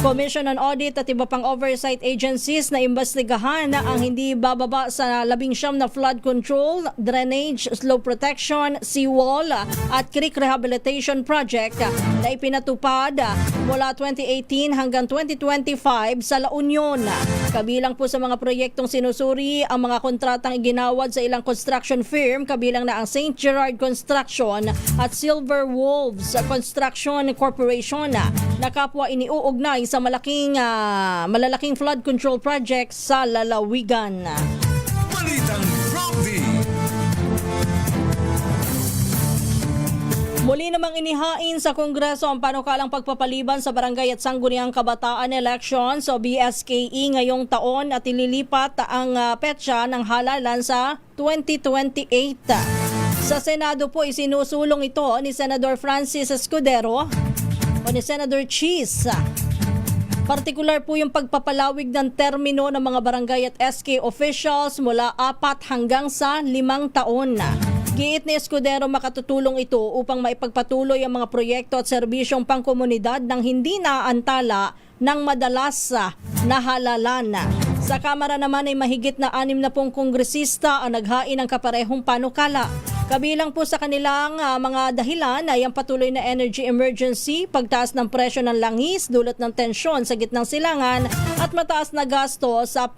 G: Commission on Audit at iba pang oversight agencies na imbestigahan ang hindi bababa sa 19 na flood control, drainage, slope protection, seawall at creek rehabilitation project na ipinatupad mula 2018 hanggang 2025 sa La Union. Kabilang po sa mga proyektong sinusuri ang mga kontratang iginawad sa ilang construction firm kabilang na ang St. Gerard Construction at Silver Wolves Construction Corporation na kapwa iniuugnay sa malalaking flood control project sa lalawigan.
H: Balitang Prompty.
G: Muli namang inihain sa Kongreso ang panukalang pagpapaliban sa barangay at sangguniang kabataan elections o BSKE ngayong taon at ililipat ang petsa ng halalan sa 2028. Sa Senado po isinusulong ito ni Senador Francis Escudero o ni Senator Cheese. Partikular po yung pagpapalawig ng termino ng mga barangay at SK officials mula 4 hanggang sa 5 taon. Giit ni Escudero makatutulong ito upang maipagpatuloy ang mga proyekto at serbisyong pangkomunidad nang hindi naaantala ng madalas na halalan. Sa Kamara naman ay mahigit na 60 kongresista ang naghain ng kaparehong panukala. Kabilang po sa kanilang mga dahilan ay ang patuloy na energy emergency, pagtaas ng presyo ng langis, dulot ng tensyon sa gitnang silangan at mataas na gasto sa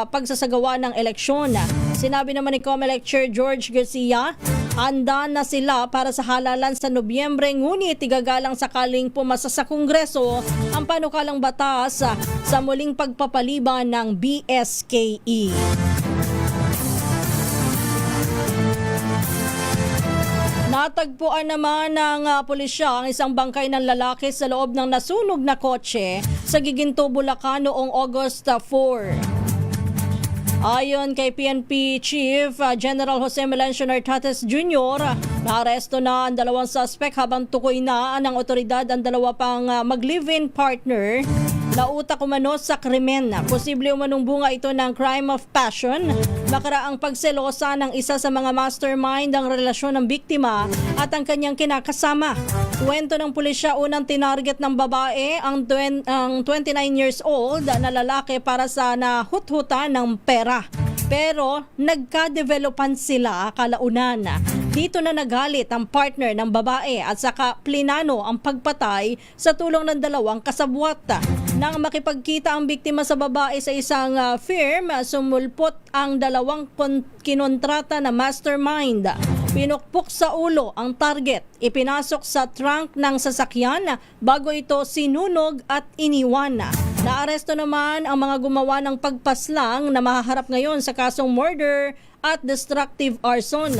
G: pagsasagawa ng eleksyon. Sinabi naman ni COMELEC Chair George Garcia, handa na sila para sa halalan sa Nobyembre, ngunit igagalang sakaling pumasa sa Kongreso ang panukalang batas sa muling pagpapaliban ng BSKE. Natagpuan naman ng pulisya ang isang bangkay ng lalaki sa loob ng nasunog na kotse sa Giginto, Bulacan noong August 4. Ayon kay PNP Chief General Jose Melencio Nartates Jr., naaresto na ang dalawang suspect habang tukoy na ng otoridad ang dalawa pang mag-live-in partner na utak umano sa krimen. Posible umanong bunga ito ng crime of passion, makaraang pagselosa ng isa sa mga mastermind ang relasyon ng biktima at ang kanyang kinakasama. Kwento ng pulisya, unang tinarget ng babae ang 29 years old na lalaki para sa nahut-hutan ng pera. Pero nagka-developan sila kalaunan. Dito na nagalit ang partner ng babae at saka plinano ang pagpatay sa tulong ng dalawang kasabwat. Nang makipagkita ang biktima sa babae sa isang firm, sumulpot ang dalawang kinontrata na mastermind. Pinukpok sa ulo ang target, ipinasok sa trunk ng sasakyan bago ito sinunog at iniwan. Naaresto naman ang mga gumawa ng pagpaslang na mahaharap ngayon sa kasong murder at destructive arson.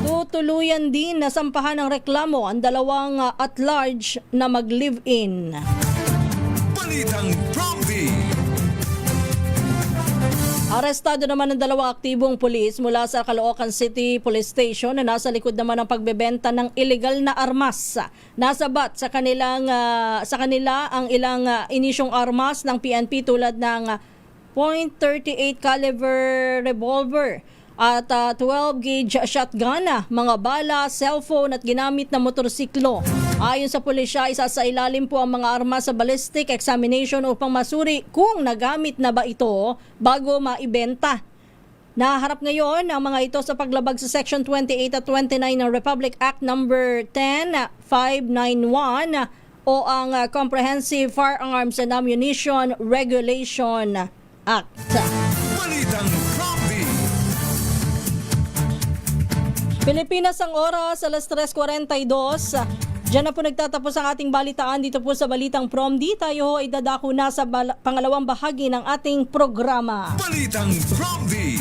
G: Tutuluyan din na sampahan ng reklamo ang dalawang at-large na mag-live-in.
H: Balitang Prompty.
G: Arestado naman ng dalawang aktibong pulis mula sa Caloocan City Police Station na nasa likod naman ng pagbebenta ng illegal na armas. Nasabat sa kanila ang ilang inisyong armas ng PNP tulad ng .38 caliber revolver at 12-gauge shotgun, mga bala, cellphone at ginamit na motorsiklo. Ayon sa pulisya, isa sa ilalim po ang mga armas sa ballistic examination upang masuri kung nagamit na ba ito bago maibenta. Naharap ngayon ang mga ito sa paglabag sa Section 28 at 29 ng Republic Act No. 10591 o ang Comprehensive Firearms and Ammunition Regulation Act.
H: Balitang Prompty.
G: Pilipinas ang oras, alas 3:42. Diyan na po nagtatapos ang ating balitaan dito po sa Balitang Prompty. Tayo ay dadako na sa pangalawang bahagi ng ating programa.
H: Balitang Prompty.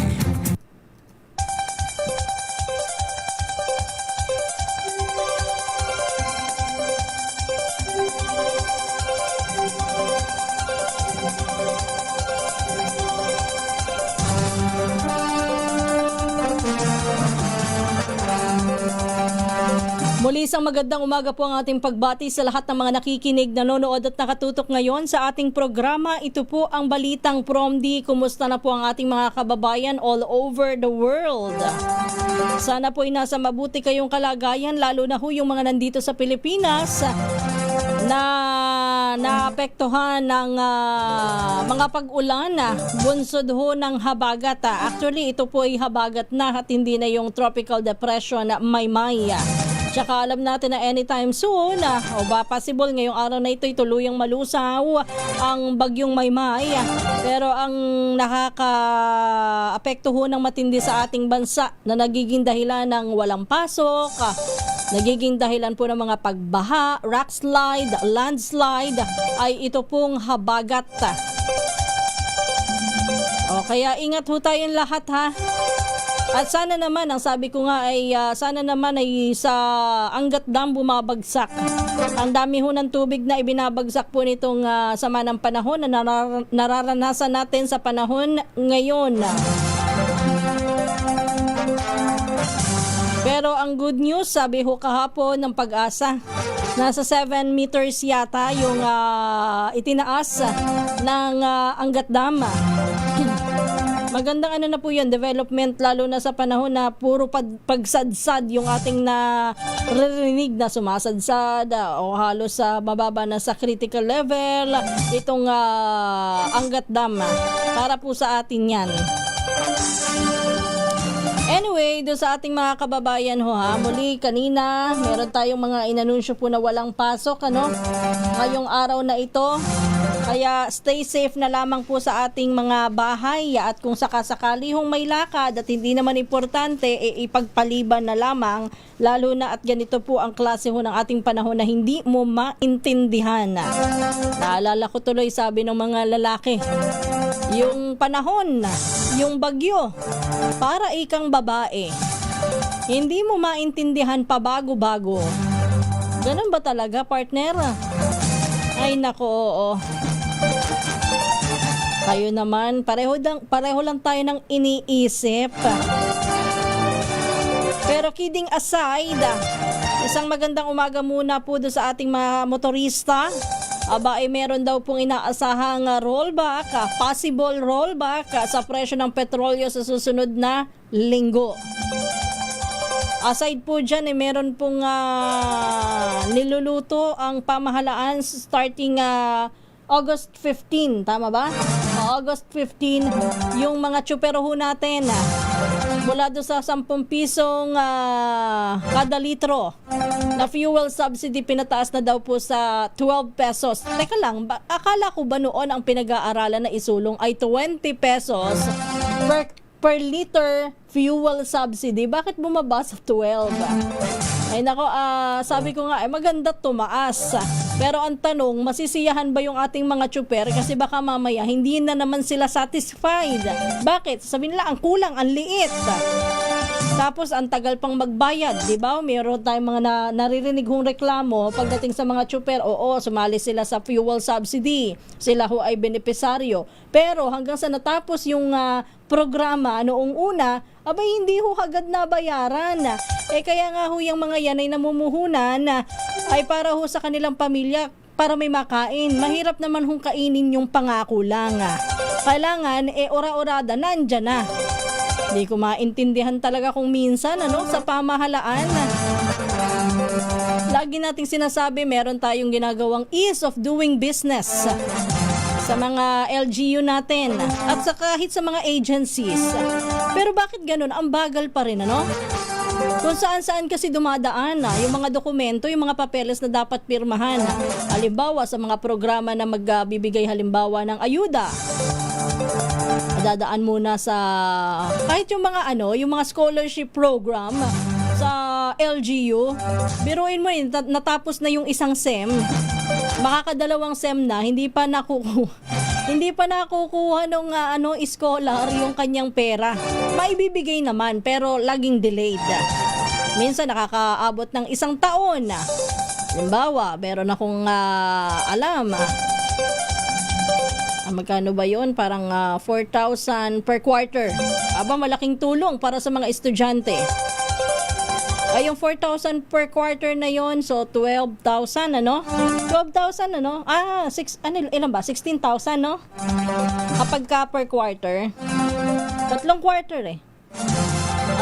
G: Muli isang magandang umaga po ang ating pagbati sa lahat ng mga nakikinig, nanonood at nakatutok ngayon sa ating programa. Ito po ang Balitang Prompty. Kumusta na po ang ating mga kababayan all over the world? Sana po ay nasa mabuti kayong kalagayan, lalo na ho yung mga nandito sa Pilipinas na naapektuhan ng mga pag-ulan, bunsod ho ng habagat. Actually, ito po ay habagat na at hindi na yung tropical depression na Maymay. Tsaka alam natin na anytime soon o ba possible ngayong araw na ito ay tuluyang malusaw ang bagyong Maymay. Pero ang nakaka-apekto ho ng matindi sa ating bansa na nagiging dahilan ng walang pasok, nagiging dahilan po ng mga pagbaha, rock slide, landslide ay ito pong habagat. O kaya ingat ho tayong lahat ha. At sana naman, ang sabi ko nga ay sana naman ay sa Angat Dam bumabagsak. Ang dami ho ng tubig na ibinabagsak po nitong sama ng panahon na nararanasan natin sa panahon ngayon. Pero ang good news, sabi ho kahapon ng Pag-asa, nasa 7 meters yata yung itinaas ng Angat Dam. Magandang na po yun, development, lalo na sa panahon na puro pagsadsad yung ating naririnig na sumasadsad o halos sa mababa na sa critical level itong Angat Dam. Para po sa atin yan. Anyway, doon sa ating mga kababayan ho ha, muli kanina meron tayong mga inanunsyo po na walang pasok ngayong araw na ito. Kaya stay safe na lamang po sa ating mga bahay at kung sakasakali hong may lakad at hindi naman importante, ipagpaliban na lamang, lalo na at ganito po ang klase ho ng ating panahon na hindi mo maintindihan. Naalala ko tuloy, sabi ng mga lalaki, yung panahon, yung bagyo, para ikang babae. Hindi mo maintindihan pa bago-bago. Ganun ba talaga, partner? Ay nako, oo. Kayo naman, pareho lang tayo ng iniisip. Pero kidding aside, isang magandang umaga muna po doon sa ating mga motorista. Aba ay meron daw pong inaasahang rollback, possible rollback sa presyo ng petrolyo sa susunod na linggo. Aside po dyan, meron pong niluluto ang pamahalaan starting August 15, tama ba? August 15, yung mga tsupero ho natin, mula doon sa 10 pisong kada litro na fuel subsidy, pinataas na daw po sa 12 pesos. Teka lang, akala ko ba noon ang pinag-aaralan na isulong ay 20 pesos per liter fuel subsidy? Bakit bumaba sa 12? Ay nako, sabi ko nga, maganda tumaas. Pero ang tanong, masisiyahan ba yung ating mga tsuper? Kasi baka mamaya, hindi na naman sila satisfied. Bakit? Sabihin nila, ang kulang, ang liit. Tapos, ang tagal pang magbayad. Diba? Mayroon tayong mga naririnig hong reklamo pagdating sa mga tsuper. Oo, sumali sila sa fuel subsidy. Sila ho ay benepisaryo. Pero hanggang sa natapos yung programa noong una, abay hindi ho agad na bayaran. Kaya nga ho yung mga yan ay namumuhunan ay para ho sa kanilang pamilya, para may makain. Mahirap naman hong kainin yung pangako lang. Kailangan, ora-orada, nandyan na. Hindi ko maintindihan talaga kung minsan, sa pamahalaan. Lagi nating sinasabi, meron tayong ginagawang ease of doing business sa mga LGU natin at sa kahit sa mga agencies. Pero bakit ganun? Ang bagal pa rin, Kung saan-saan kasi dumadaan yung mga dokumento, yung mga papeles na dapat pirmahan. Halimbawa, sa mga programa na magbibigay halimbawa ng ayuda. Dadaan muna sa kahit yung mga yung mga scholarship program sa LGU. Biruin mo natapos na yung isang SEM. Makakadalawang SEM na, hindi pa nakukuha ng scholar yung kanyang pera. Maibibigay naman pero laging delayed. Minsan nakakaabot ng 1 taon. Halimbawa, meron akong alam. Magkano ba yun? Parang 4,000 per quarter. Aba, malaking tulong para sa mga estudyante. Ay, yung 4,000 per quarter na yon, so 12,000, 12,000, ilan ba? 16,000, Kapag ka per quarter. 3 quarter,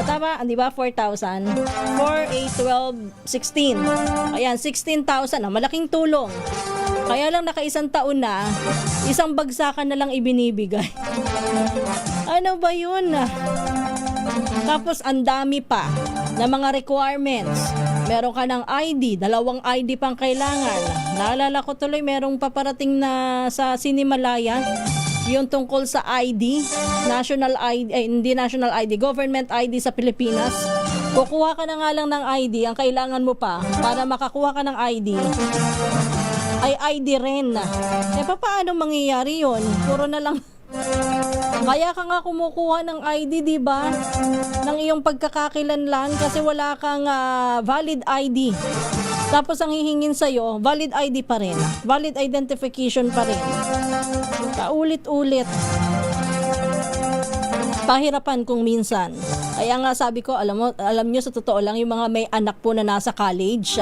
G: tama, di ba? 4,000. 4, 8, 12, 16. Ayan, 16,000, malaking tulong. Kaya lang naka-1 taon na, 1 bagsakan na lang ibinibigay. Ano ba yun? Tapos, ang dami pa na mga requirements. Meron ka ng ID, 2 ID pang kailangan. Naalala ko tuloy, merong paparating na sa Sinimalaya, yung tungkol sa ID, national ID, hindi national ID, government ID sa Pilipinas. Kukuha ka na nga lang ng ID, ang kailangan mo pa, para makakuha ka ng ID, ay ID rin. Paano mangyayari yun? Puro na lang. Kaya ka nga kumukuha ng ID, di ba? Ng iyong pagkakakilanlan kasi wala kang valid ID. Tapos ang hihingin sa'yo, valid ID pa rin. Valid identification pa rin. Paulit-ulit. Pahirapan kung minsan. Kaya nga sabi ko, alam nyo sa totoo lang, yung mga may anak po na nasa college,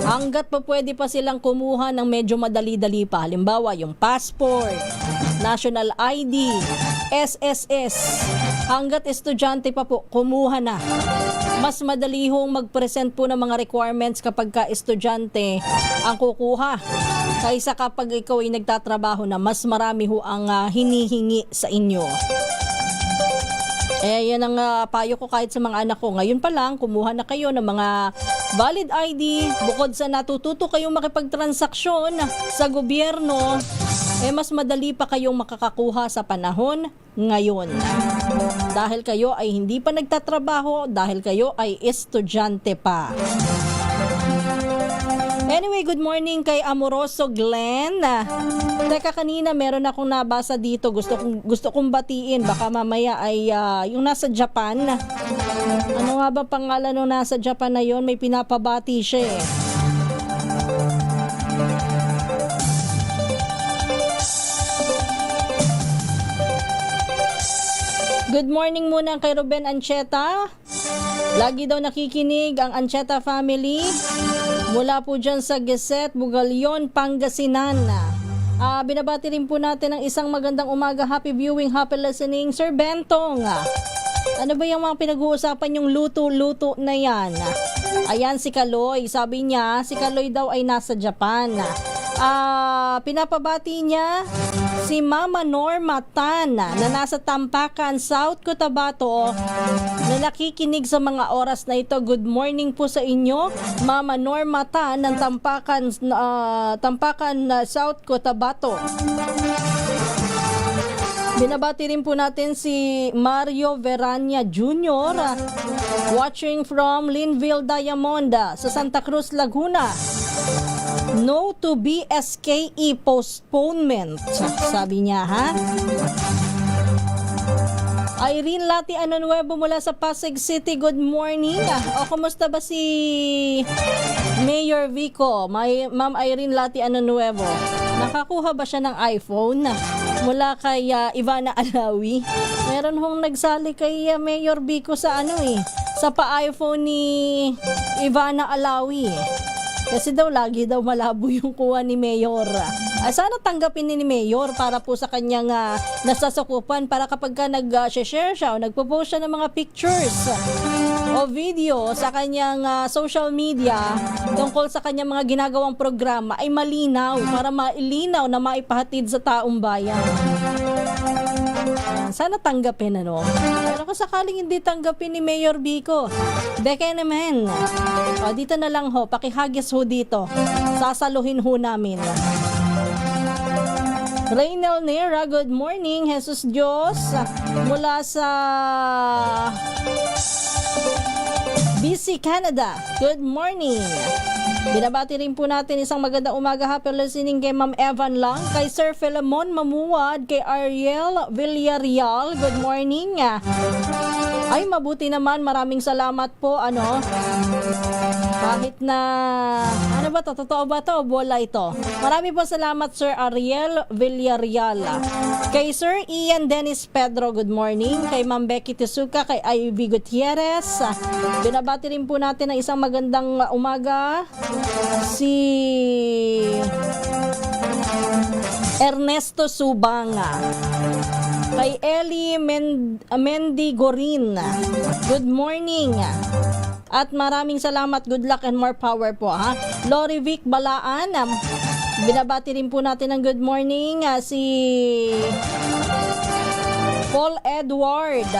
G: hanggat pa pwede pa silang kumuha ng medyo madali-dali pa. Halimbawa, yung passport, national ID, SSS. Hanggat estudyante pa po, kumuha na. Mas madali hong mag-present po ng mga requirements kapag ka estudyante ang kukuha. Kaysa kapag ikaw ay nagtatrabaho na, mas marami ho ang hinihingi sa inyo. Yan ang payo ko kahit sa mga anak ko. Ngayon pa lang, kumuha na kayo ng mga valid ID. Bukod sa natututo kayong makipagtransaksyon sa gobyerno, mas madali pa kayong makakakuha sa panahon ngayon. Dahil kayo ay hindi pa nagtatrabaho, dahil kayo ay estudyante pa. Anyway, good morning kay Amoroso Glenn. Teka, kanina meron akong nabasa dito. Gusto kong batiin. Baka mamaya ay yung nasa Japan. Ano nga ba pangalan nung nasa Japan na yon? May pinapabati siya eh. Good morning muna kay Ruben Ancheta. Lagi daw nakikinig ang Ancheta family. Mula po dyan sa Geset, Bugalyon, Pangasinan. Binabati rin po natin ang isang magandang umaga. Happy viewing, happy listening. Sir Bentong, ano ba yung mga pinag-uusapan yung luto-luto na yan? Ayan si Kaloy. Sabi niya, si Kaloy daw ay nasa Japan. Pinapabati niya si Mama Norma Tan na nasa Tampakan, South Cotabato na nakikinig sa mga oras na ito. Good morning po sa inyo, Mama Norma Tan ng Tampakan, South Cotabato. Binabati rin po natin si Mario Verania Jr. Watching from Linville Diamond sa Santa Cruz, Laguna. No to BSKE postponement, sabi niya, ha? Irene Lati Anonuevo mula sa Pasig City, good morning. O, kumusta ba si Mayor Vico? Ma'am Irene Lati Anonuevo, nakakuha ba siya ng iPhone mula kay Ivana Alawi? Meron hong nagsali kay Mayor Vico sa sa pa-iPhone ni Ivana Alawi. Kasi daw lagi daw malabo yung kuha ni Mayor. Sana tanggapin ni Mayor para po sa kanyang nasasakupan, para kapag ka nag-share siya o nagpo-post siya ng mga pictures o video sa kanyang social media tungkol sa kanyang mga ginagawang programa ay malinaw, para mailinaw na maipahatid sa taong bayan. Sana tanggapin, ano? Pero kung sakaling hindi tanggapin ni Mayor Vico, beke naman. O, dito na lang ho, pakihagis ho dito. Sasaluhin ho namin. Reynel Nera, good morning. Jesus Diyos, mula sa BC, Canada. Good morning. Binabati rin po natin isang magandang umaga. Happy listening kay Ma'am Evan Lang, kay Sir Philemon Mamuwad, kay Ariel Villarreal. Good morning. Ay, mabuti naman. Maraming salamat po. Kahit na, totoo ba to? Bola ito. Marami po salamat, Sir Ariel Villarreal. Kay Sir Ian Dennis Pedro, good morning. Kay Ma'am Becky Tesuka, kay Ivy Gutierrez. Binabati rin po natin ang isang magandang umaga. Si Ernesto Subanga. Kay Ellie Mendigorin, good morning. At maraming salamat, good luck and more power po, ha. Lori Vic Balaan, binabati rin po natin ng good morning si Paul Edward.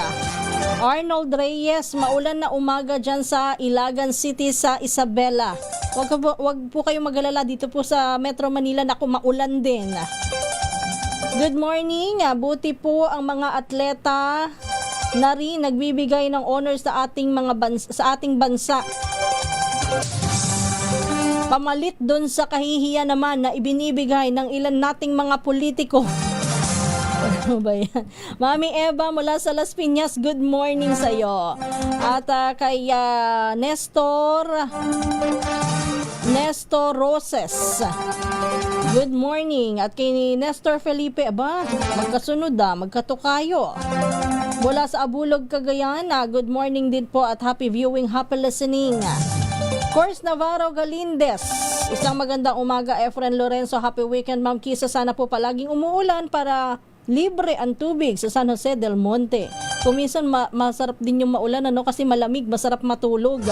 G: Arnold Reyes, maulan na umaga dyan sa Ilagan City sa Isabela. Wag po kayong mag-alala, dito po sa Metro Manila maulan din. Good morning. Buti po ang mga atleta na rin nagbibigay ng honors sa ating bansa. Pamalit dun sa kahihiyan naman na ibinibigay ng ilan nating mga politiko. Ano ba yan? Mami Eva mula sa Las Piñas, good morning sa iyo. At kay Nestor Roses, good morning. At kay Nestor Felipe, magkasunod magkatukayo. Mula sa Abulog, Cagayan, good morning din po at happy viewing, happy listening. Course Navarro Galindez, isang magandang umaga. Efren Lorenzo, happy weekend. Ma'am Kisa, sana po palaging umuulan para libre ang tubig sa San Jose del Monte. Kuminsan masarap din yung maulan, kasi malamig, masarap matulog.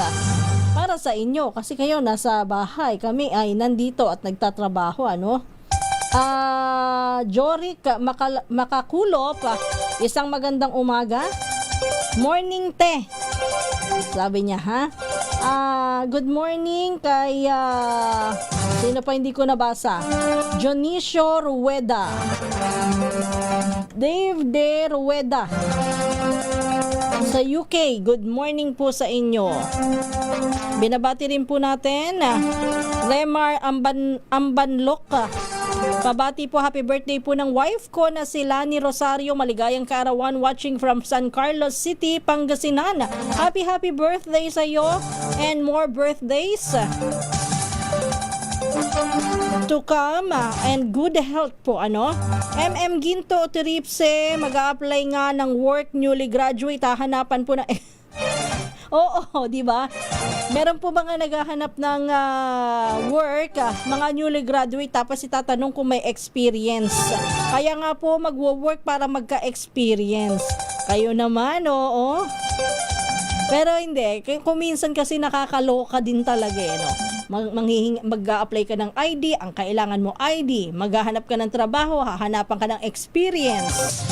G: Para sa inyo, kasi kayo nasa bahay, kami ay nandito at nagtatrabaho, Jorik Makakulop, isang magandang umaga. Morning te, sabi niya, ha. Good morning kay sino pa hindi ko nabasa. Jonicio Rueda. Dave De Rueda sa UK. Good morning po sa inyo. Binabati rin po natin Remar Ambanlok. Pabati po, happy birthday po ng wife ko na si Lani Rosario. Maligayang kaarawan, watching from San Carlos City, Pangasinan. Happy birthday sa iyo and more birthdays to come and good health po, ano? MM Ginto Teripse, mag-a-apply nga ng work, newly graduate, hahanapan po na Oo, di ba? Meron po mga naghahanap ng work, mga newly graduate, tapos itatanong kung may experience. Kaya nga po magwo-work para magka-experience. Kayo naman, oo. Pero hindi, kung minsan kasi nakakaloka din talaga, no? Mag-a-apply ka ng ID, ang kailangan mo ID. Maghahanap ka ng trabaho, hahanapan ka ng experience.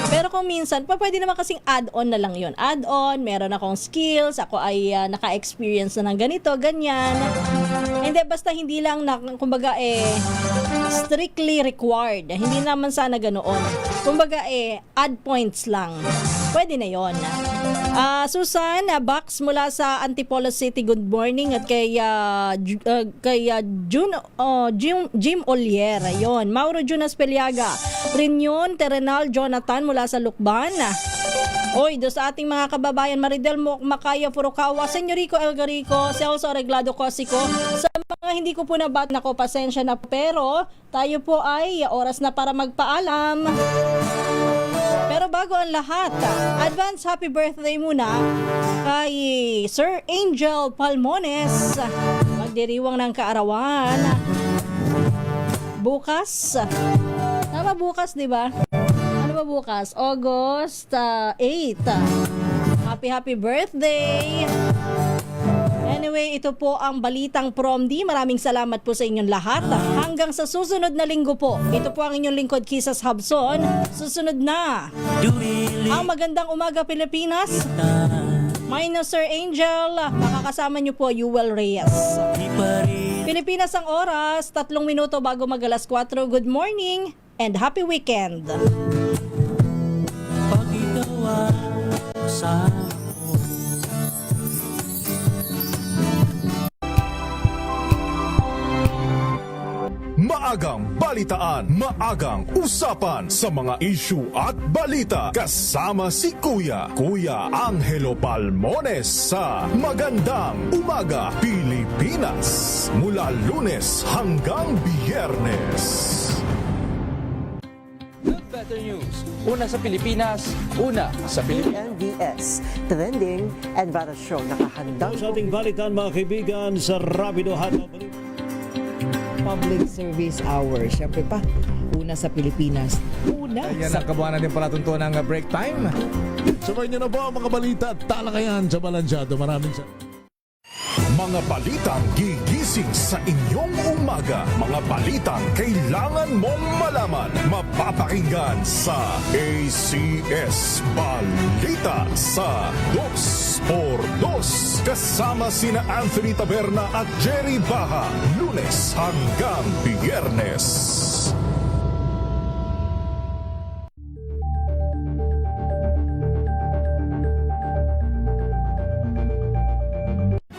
G: Pero kung minsan, pwede naman kasing add-on na lang yun. Add-on, meron akong skills, ako ay naka-experience na ng ganito, ganyan. Hindi, basta hindi lang kumbaga strictly required. Hindi naman sana ganoon. Kumbaga add points lang. Pwede na yon. Susan Bax mula sa Antipolo City, good morning. At kay Jim Olier, yon. Mauro Junas Peliaga, Reunion Terenal Jonathan mula sa Lukban. Oy, do sa ating mga kababayan, Maridel Makaya Furukawa, Senyorico Elgarico, Celso Arreglado Cosico. Sa mga hindi ko po nabat, nako, pasensya na, pero tayo po ay oras na para magpaalam. Pero bago ang lahat, advance happy birthday muna kay Sir Angel Palmones. Magdiriwang ng kaarawan. Bukas. Tama, bukas, di ba? Ano ba bukas? August 8. Happy birthday. Anyway, ito po ang Balitang Promdi. Maraming salamat po sa inyong lahat. Hanggang sa susunod na linggo po. Ito po ang inyong lingkod, Kisas Habson. Susunod na ang Magandang Umaga Pilipinas. Minus Sir Angel, makakasama niyo po Yuel Reyes. Pilipinas ang oras, 3 minuto bago mag-alas 4. Good morning and happy weekend. Pag-igawa sa
A: Maagang balitaan, maagang usapan sa mga issue at balita. Kasama si Kuya Angelo Palmones sa Magandang Umaga Pilipinas. Mula Lunes hanggang Biyernes.
P: Better News. Una sa Pilipinas, una sa Pilipinas.
D: NBS, Trending and Battle Show. Nakahandang
Q: sa ating balitan, mga kaibigan, sa Rapido Hotdog
R: Public Service Hour. Siyempre pa, una sa Pilipinas.
S: Yan ang kabuhanan din palatuntunan ng break time.
T: Sabay nyo na po ang mga balita at talakayan sa Balansyado. Maraming
A: Mga balitang gigising sa inyong umaga. Mga balitang kailangan mong malaman. Mapapakinggan sa ACS Balita sa 2x2. Kasama sina Anthony Taberna at Jerry Baha. Lunes hanggang Biyernes.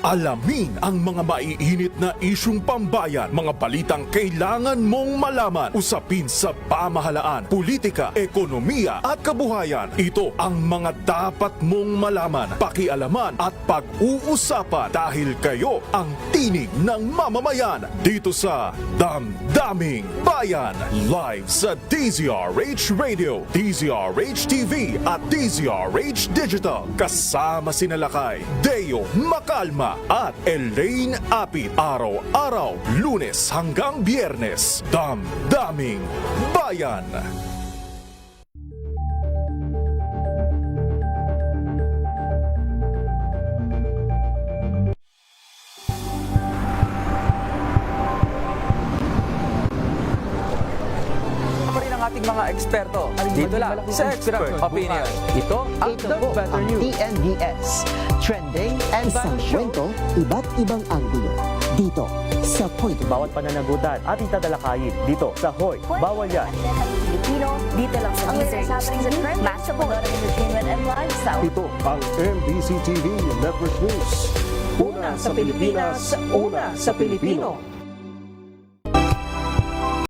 A: Alamin ang mga maiinit na isyung pambayan, mga balitang kailangan mong malaman, usapin sa pamahalaan, politika, ekonomiya at kabuhayan. Ito ang mga dapat mong malaman, pakialaman at pag-uusapan dahil kayo ang tinig ng mamamayan dito sa Damdaming Bayan. Live sa DZRH Radio, DZRH TV at DZRH Digital. Kasama sina Lakay, Deo Macalma at Elaine Apit. Araw-araw, Lunes hanggang Biyernes. Damdaming Bayan.
P: Ating mga eksperto. Dito lang sa Expert Opinion. Ito ang The Better News.
D: TNBS, Trending and Battle Show.
U: Iba't ibang anggulo.
D: dito sa Hoy.
P: Bawat pananagutan at itadalakayin dito sa Hoy. Bawal yan.
B: Pilipino, dito lang sa Matchable Entertainment and Lifestyle.
A: Ito ang MBC TV Network News. Una sa Pilipinas, una sa Pilipino.